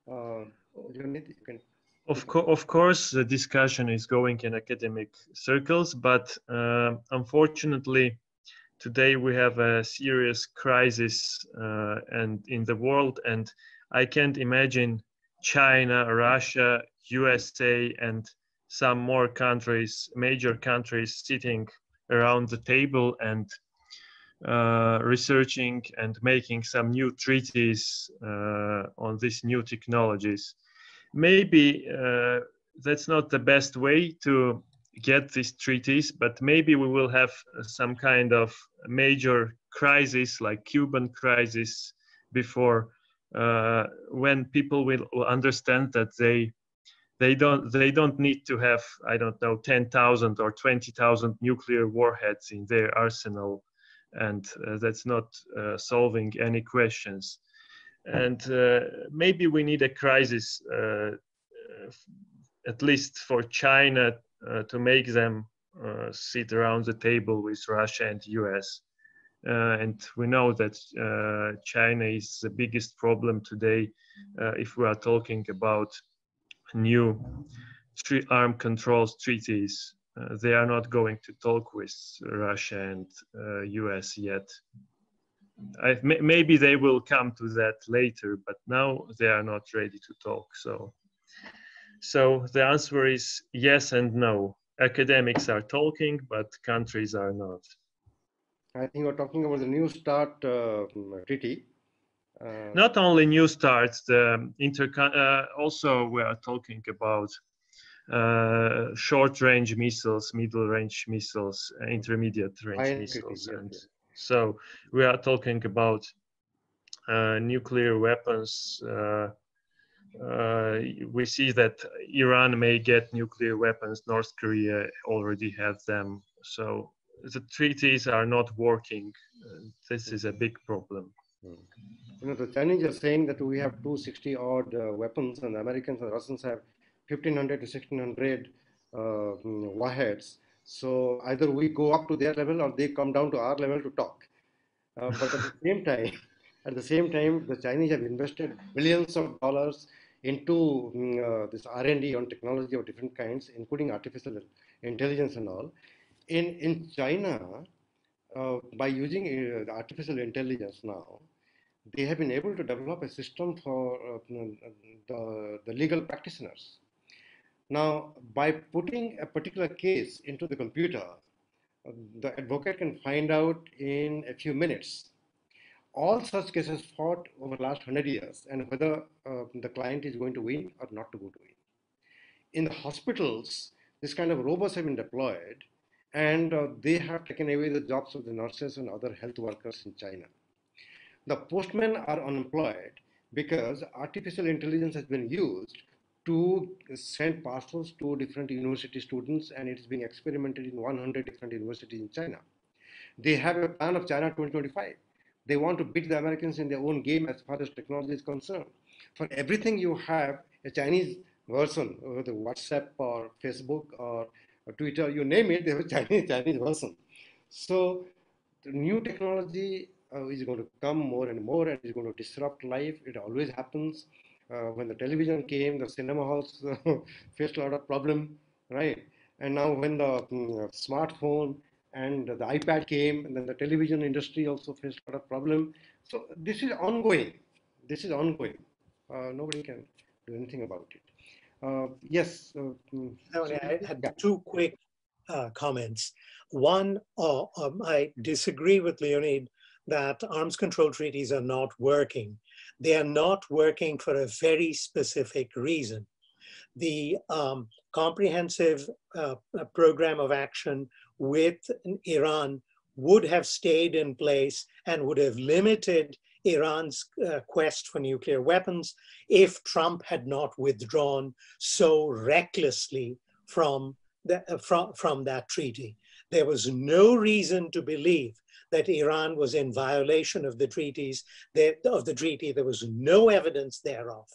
Leonid, you can. Of course, the discussion is going in academic circles, but unfortunately, today we have a serious crisis and in the world, and I can't imagine China, Russia, USA, and some more countries, major countries, sitting around the table and researching and making some new treaties on these new technologies. Maybe that's not the best way to get these treaties, but maybe we will have some kind of major crisis like Cuban crisis before when people will understand that they don't need to have, I don't know, 10,000 or 20,000 nuclear warheads in their arsenal, and that's not solving any questions. And maybe we need a crisis, at least for China, to make them sit around the table with Russia and US. And we know that China is the biggest problem today if we are talking about new armed controls treaties. They are not going to talk with Russia and US yet. Maybe they will come to that later, but now they are not ready to talk. So the answer is yes and no. Academics are talking, but countries are not. I think we're talking about the New START treaty. Not only New START, also we are talking about short-range missiles, middle-range missiles, intermediate-range missiles, and so we are talking about nuclear weapons. We see that Iran may get nuclear weapons. North Korea already have them. So the treaties are not working. This is a big problem. The Chinese are saying that we have 260 odd weapons, and the Americans and Russians have 1,500 to 1,600 warheads. So either we go up to their level or they come down to our level to talk. But at the same time, the Chinese have invested billions of dollars into this R&D on technology of different kinds, including artificial intelligence and all. In China, by using artificial intelligence now, they have been able to develop a system for the legal practitioners. Now, by putting a particular case into the computer, the advocate can find out in a few minutes all such cases fought over the last 100 years and whether the client is going to win or not to go to win. In the hospitals, this kind of robots have been deployed, and they have taken away the jobs of the nurses and other health workers in China. The postmen are unemployed because artificial intelligence has been used to send parcels to different university students, and it's being experimented in 100 different universities in China. They have a plan of China 2025. They want to beat the Americans in their own game as far as technology is concerned. For everything you have a Chinese version, whether WhatsApp or Facebook or Twitter, you name it, they have a Chinese version. So the new technology is going to come more and more and is going to disrupt life. It always happens. When the television came, the cinema halls faced a lot of problem, right? And now when the smartphone and the iPad came, and then the television industry also faced a lot of problem. So this is ongoing. This is ongoing. Nobody can do anything about it. Yes. I had two quick comments. One, I disagree with Leonid that arms control treaties are not working. They are not working for a very specific reason. The comprehensive program of action with Iran would have stayed in place and would have limited Iran's quest for nuclear weapons if Trump had not withdrawn so recklessly from that treaty. There was no reason to believe that Iran was in violation of the treaty. There was no evidence thereof.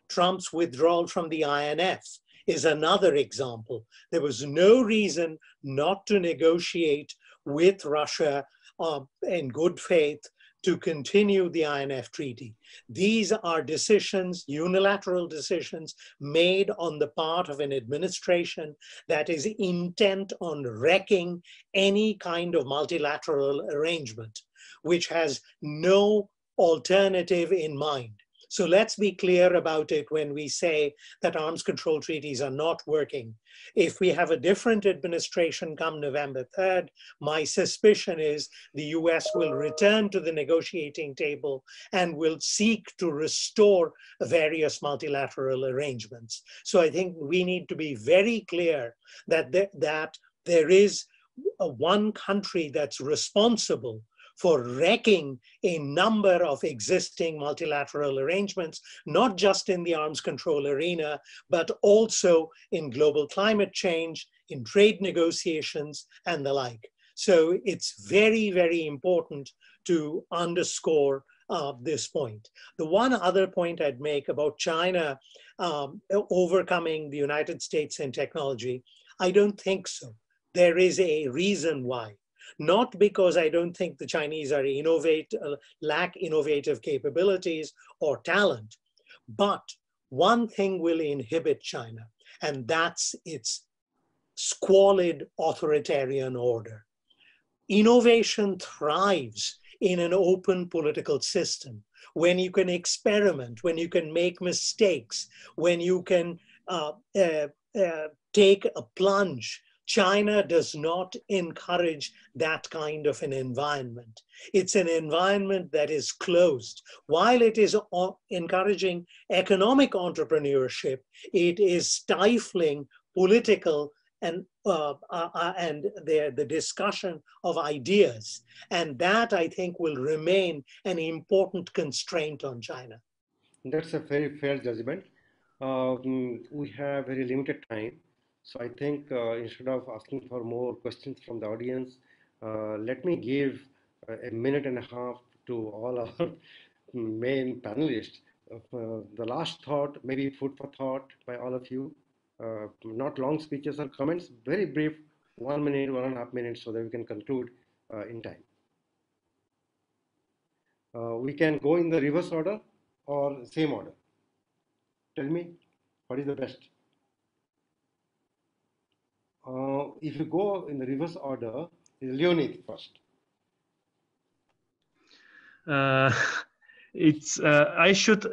Trump's withdrawal from the INF is another example. There was no reason not to negotiate with Russia in good faith to continue the INF treaty. These are decisions, unilateral decisions, made on the part of an administration that is intent on wrecking any kind of multilateral arrangement, which has no alternative in mind. So let's be clear about it when we say that arms control treaties are not working. If we have a different administration come November 3rd, my suspicion is the US will return to the negotiating table and will seek to restore various multilateral arrangements. So I think we need to be very clear that there is one country that's responsible for wrecking a number of existing multilateral arrangements, not just in the arms control arena, but also in global climate change, in trade negotiations, and the like. So it's very, very important to underscore this point. The one other point I'd make about China overcoming the United States in technology, I don't think so. There is a reason why. Not because I don't think the Chinese are lack innovative capabilities or talent, but one thing will inhibit China, and that's its squalid authoritarian order. Innovation thrives in an open political system when you can experiment, when you can make mistakes, when you can take a plunge. China does not encourage that kind of an environment. It's an environment that is closed. While it is encouraging economic entrepreneurship, it is stifling political and the discussion of ideas. And that, I think, will remain an important constraint on China. That's a very fair judgment. We have very limited time. So I think instead of asking for more questions from the audience, let me give a minute and a half to all our main panelists. The last thought, maybe food for thought by all of you. Not long speeches or comments, very brief, 1 minute, 1.5 minutes, so that we can conclude in time. We can go in the reverse order or same order. Tell me, what is the best? If you go in the reverse order, Leonid first. I should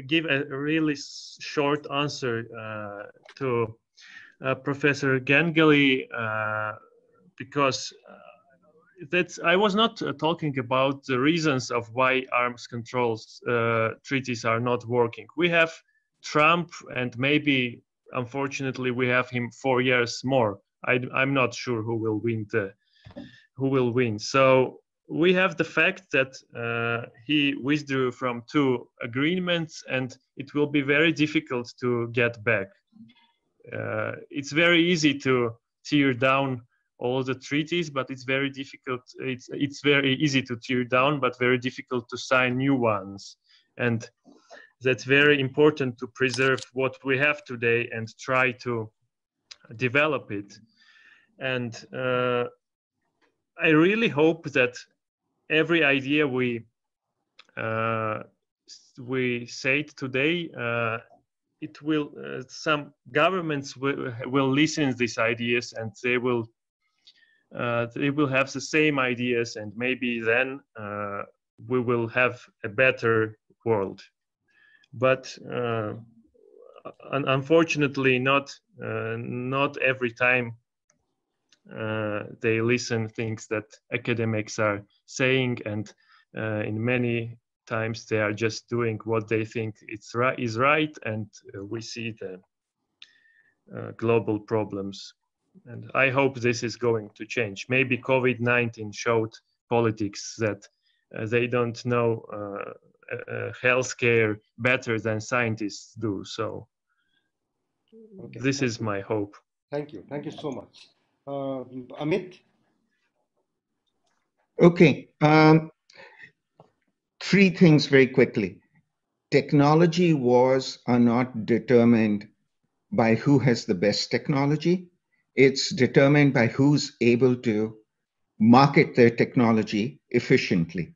give a really short answer to Professor Ganguly because I was not talking about the reasons of why arms controls treaties are not working. We have Trump, and maybe unfortunately we have him 4 years more. I'm not sure who will win. So we have the fact that he withdrew from 2 agreements, and it will be very difficult to get back. It's very easy to tear down all the treaties, but it's very difficult. It's very easy to tear down, but very difficult to sign new ones. And that's very important to preserve what we have today and try to develop it. And I really hope that every idea we we said today, it will some governments will listen to these ideas, and they will have the same ideas, and maybe then we will have a better world. But unfortunately, not every time they listen things that academics are saying, and in many times they are just doing what they think is right, and we see the global problems. And I hope this is going to change. Maybe COVID-19 showed politics that they don't know healthcare better than scientists do. So Okay, this is my hope. Thank you so much. Amit? Okay, three things very quickly. Technology wars are not determined by who has the best technology. It's determined by who's able to market their technology efficiently.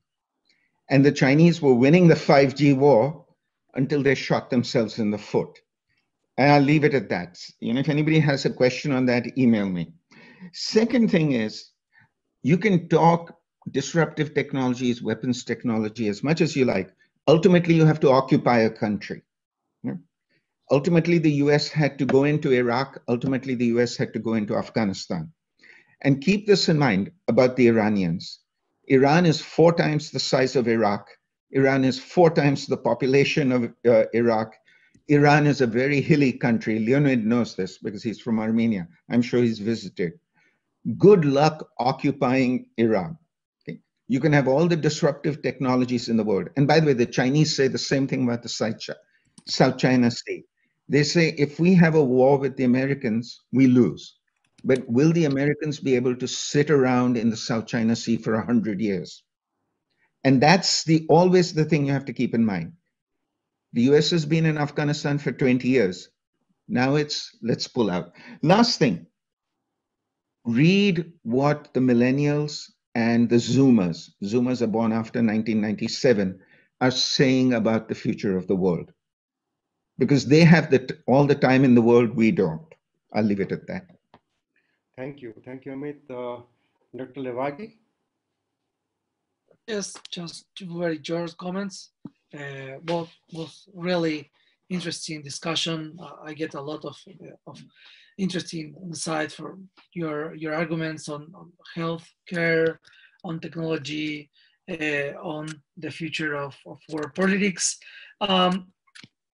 And the Chinese were winning the 5G war until they shot themselves in the foot. And I'll leave it at that. If anybody has a question on that, email me. Second thing is, you can talk disruptive technologies, weapons technology, as much as you like. Ultimately, you have to occupy a country. Ultimately, the US had to go into Iraq. Ultimately, the US had to go into Afghanistan. And keep this in mind about the Iranians. Iran is 4 times the size of Iraq. Iran is 4 times the population of Iraq. Iran is a very hilly country. Leonid knows this because he's from Armenia. I'm sure he's visited. Good luck occupying Iran. Okay? You can have all the disruptive technologies in the world. And by the way, the Chinese say the same thing about the South China Sea. They say, if we have a war with the Americans, we lose. But will the Americans be able to sit around in the South China Sea for 100 years? And that's always the thing you have to keep in mind. The US has been in Afghanistan for 20 years. Now it's, let's pull out. Last thing, read what the millennials and the Zoomers are born after 1997, are saying about the future of the world. Because they have all the time in the world, we don't. I'll leave it at that. Thank you, Amit. Dr. Levagi? Yes, just two very short comments. Both was really interesting discussion. I get a lot of interesting insight from your arguments on healthcare, on technology, on the future of world politics.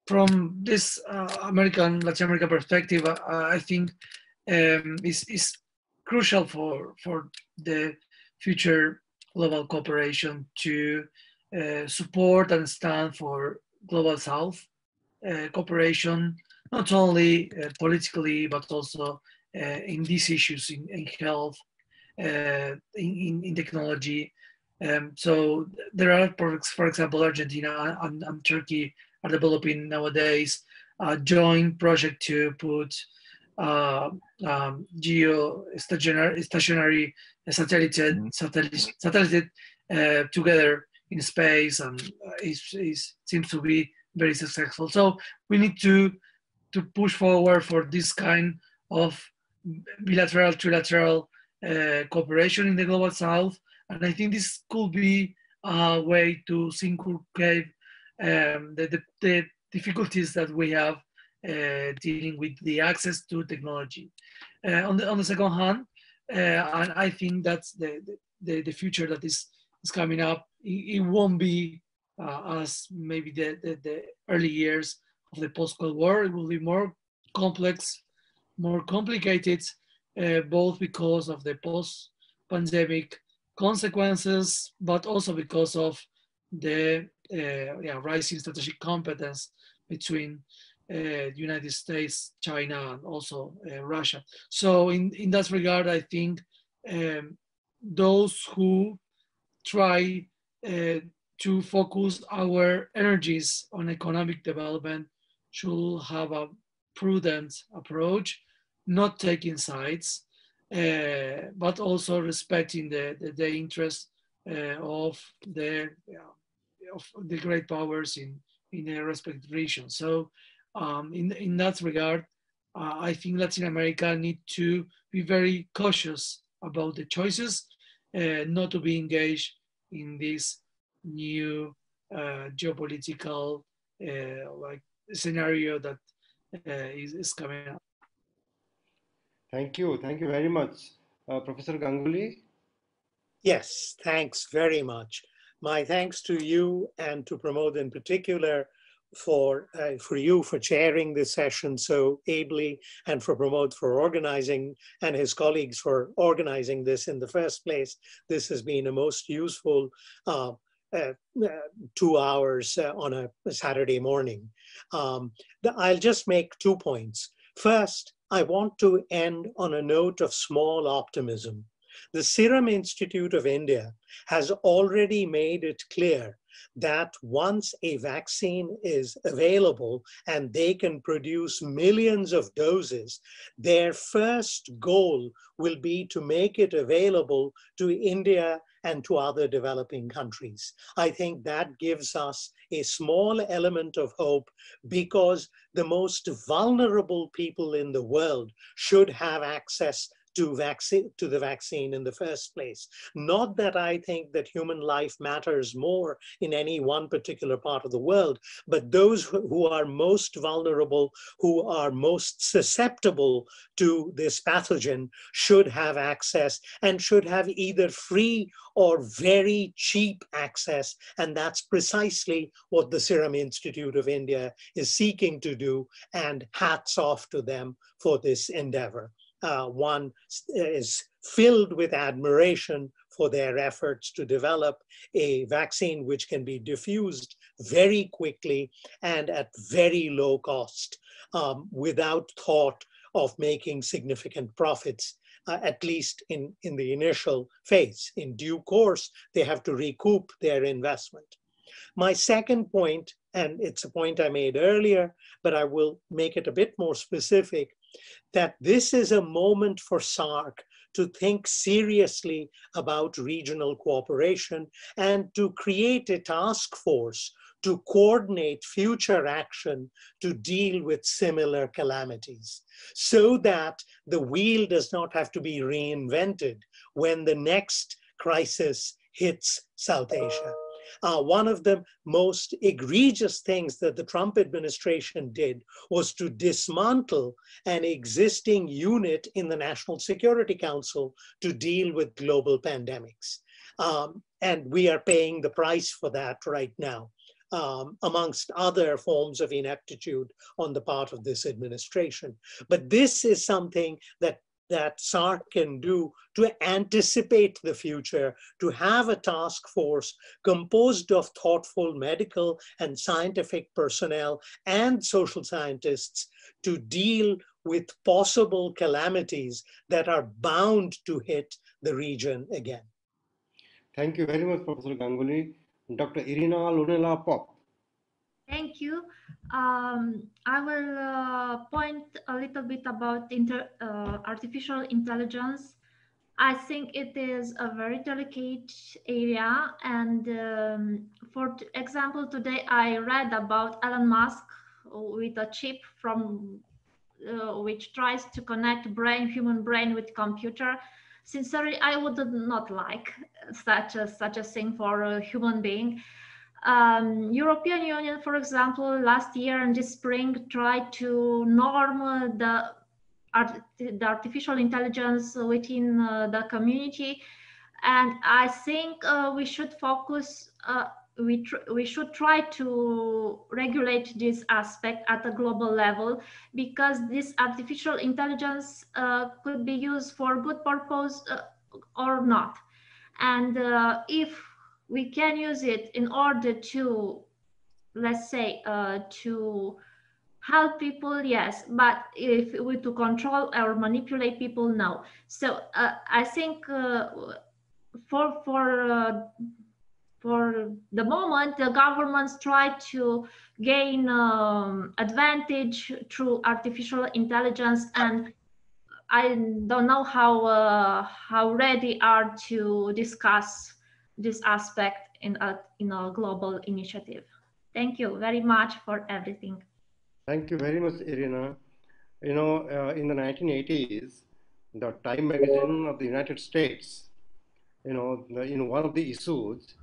From this Latin American perspective, I think is crucial for the future global cooperation to support and stand for global South cooperation, not only politically, but also in these issues in health, in technology. So there are projects, for example, Argentina and Turkey are developing nowadays a joint project to put geostationary satellite together in space, and it seems to be very successful. So we need to push forward for this kind of bilateral, trilateral cooperation in the global South, and I think this could be a way to inculcate the difficulties that we have dealing with the access to technology. On the second hand, and I think that's the future that is coming up. It won't be as maybe the early years of the post-Cold War. It will be more complex, more complicated, both because of the post-pandemic consequences, but also because of the rising strategic competence between the United States, China, and also Russia. So in that regard, I think those who try to focus our energies on economic development should have a prudent approach, not taking sides, but also respecting the interests of the the great powers in a respective region. So in that regard, I think Latin America need to be very cautious about the choices, not to be engaged in this new geopolitical like scenario that is coming up. Thank you. Thank you very much. Professor Ganguly? Yes, thanks very much. My thanks to you and to Pramod in particular for you for chairing this session so ably, and for Pramod for organizing, and his colleagues for organizing this in the first place. This has been a most useful 2 hours on a Saturday morning. I'll just make 2 points. First, I want to end on a note of small optimism. The Serum Institute of India has already made it clear that once a vaccine is available and they can produce millions of doses, their first goal will be to make it available to India and to other developing countries. I think that gives us a small element of hope, because the most vulnerable people in the world should have access to the vaccine in the first place. Not that I think that human life matters more in any one particular part of the world, but those who are most vulnerable, who are most susceptible to this pathogen, should have access, and should have either free or very cheap access. And that's precisely what the Serum Institute of India is seeking to do, and hats off to them for this endeavor. One is filled with admiration for their efforts to develop a vaccine which can be diffused very quickly and at very low cost, without thought of making significant profits, at least in the initial phase. In due course, they have to recoup their investment. My second point, and it's a point I made earlier, but I will make it a bit more specific, that this is a moment for SAARC to think seriously about regional cooperation and to create a task force to coordinate future action to deal with similar calamities, so that the wheel does not have to be reinvented when the next crisis hits South Asia. One of the most egregious things that the Trump administration did was to dismantle an existing unit in the National Security Council to deal with global pandemics. And we are paying the price for that right now, amongst other forms of ineptitude on the part of this administration. But this is something that SAARC can do to anticipate the future, to have a task force composed of thoughtful medical and scientific personnel and social scientists to deal with possible calamities that are bound to hit the region again. Thank you very much, Professor Ganguly. Dr. Irina Lunela Pop. Thank you. I will point a little bit about artificial intelligence. I think it is a very delicate area. And for example, today I read about Elon Musk with a chip from which tries to connect human brain with computer. Sincerely, I would not like such a thing for a human being. European Union, for example, last year in the spring tried to norm the artificial intelligence within the community, and I think we should focus. We should try to regulate this aspect at a global level, because this artificial intelligence could be used for good purpose or not, and if we can use it in order to, let's say, to help people, yes, but if we to control or manipulate people, no. So I think for the moment, the governments try to gain advantage through artificial intelligence, and I don't know how ready are to discuss this aspect in a global initiative. Thank you very much for everything. Thank you very much, Irina. In the 1980s, the Time magazine of the United States, in one of the issues,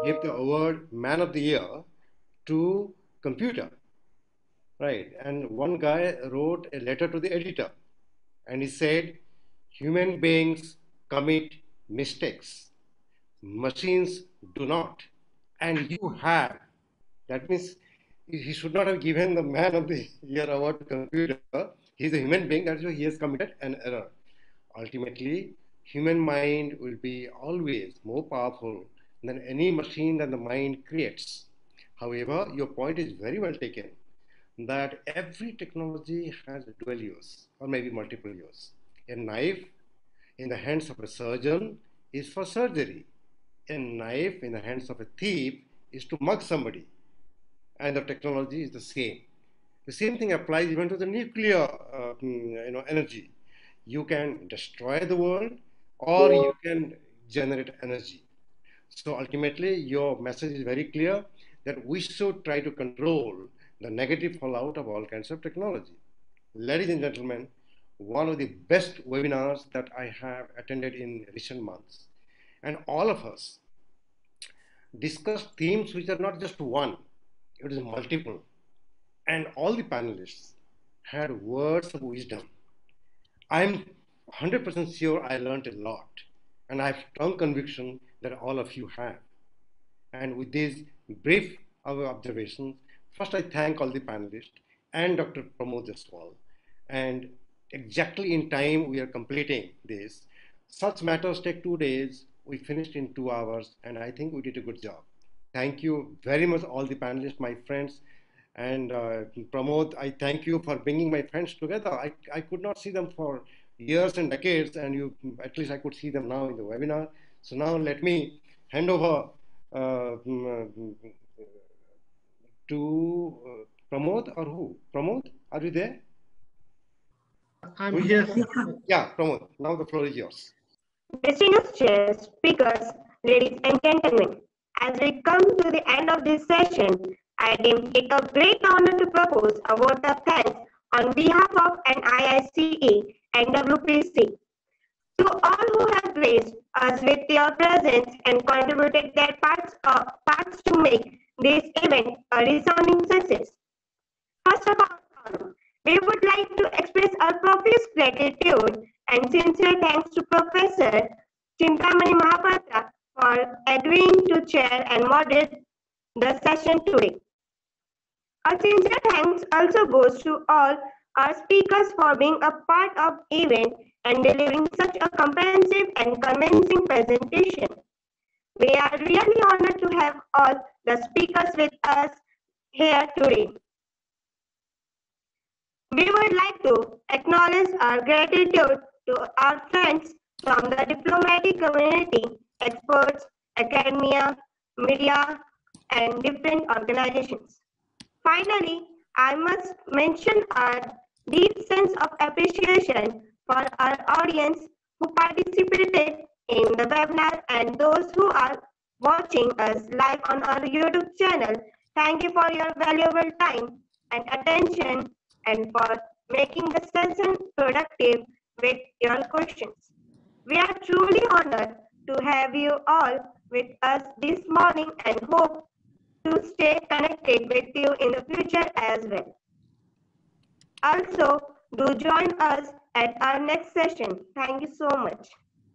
gave the award Man of the Year to computer, right? And one guy wrote a letter to the editor, and he said, human beings commit mistakes, machines do not, and you have. That means he should not have given the Man of the Year award to computer. He's a human being, that's why he has committed an error. Ultimately, human mind will be always more powerful than any machine that the mind creates. However, your point is very well taken that every technology has a dual use or maybe multiple use. A knife in the hands of a surgeon is for surgery. A knife in the hands of a thief is to mug somebody. And the technology is the same. The same thing applies even to the nuclear energy. You can destroy the world or you can generate energy. So ultimately, your message is very clear that we should try to control the negative fallout of all kinds of technology. Ladies and gentlemen, one of the best webinars that I have attended in recent months. And all of us discussed themes which are not just one, it is multiple. And all the panelists had words of wisdom. I'm 100% sure I learned a lot. And I have strong conviction that all of you have. And with these brief observations, first I thank all the panelists and Dr. Pramod Jaswal. And exactly in time we are completing this. Such matters take 2 days. We finished in 2 hours, and I think we did a good job. Thank you very much, all the panelists, my friends. And Pramod, I thank you for bringing my friends together. I could not see them for years and decades, and at least I could see them now in the webinar. So now let me hand over to Pramod or who? Pramod, are you there? I'm here. Yeah, Pramod, now the floor is yours. Distinguished chairs, speakers, ladies and gentlemen, as we come to the end of this session, I deem it a great honor to propose a vote of thanks on behalf of NIICE and WPC to all who have graced us with your presence and contributed their parts to make this event a resounding success. First of all, we would like to express our profuse gratitude and sincere thanks to Professor Chintamani Mahapatra for agreeing to chair and moderate the session today. A sincere thanks also goes to all our speakers for being a part of the event and delivering such a comprehensive and convincing presentation. We are really honored to have all the speakers with us here today. We would like to acknowledge our gratitude to our friends from the diplomatic community, experts, academia, media, and different organizations. Finally, I must mention our deep sense of appreciation for our audience who participated in the webinar and those who are watching us live on our YouTube channel. Thank you for your valuable time and attention and for making the session productive with your questions. We are truly honored to have you all with us this morning and hope to stay connected with you in the future as well. Also, do join us at our next session. Thank you so much.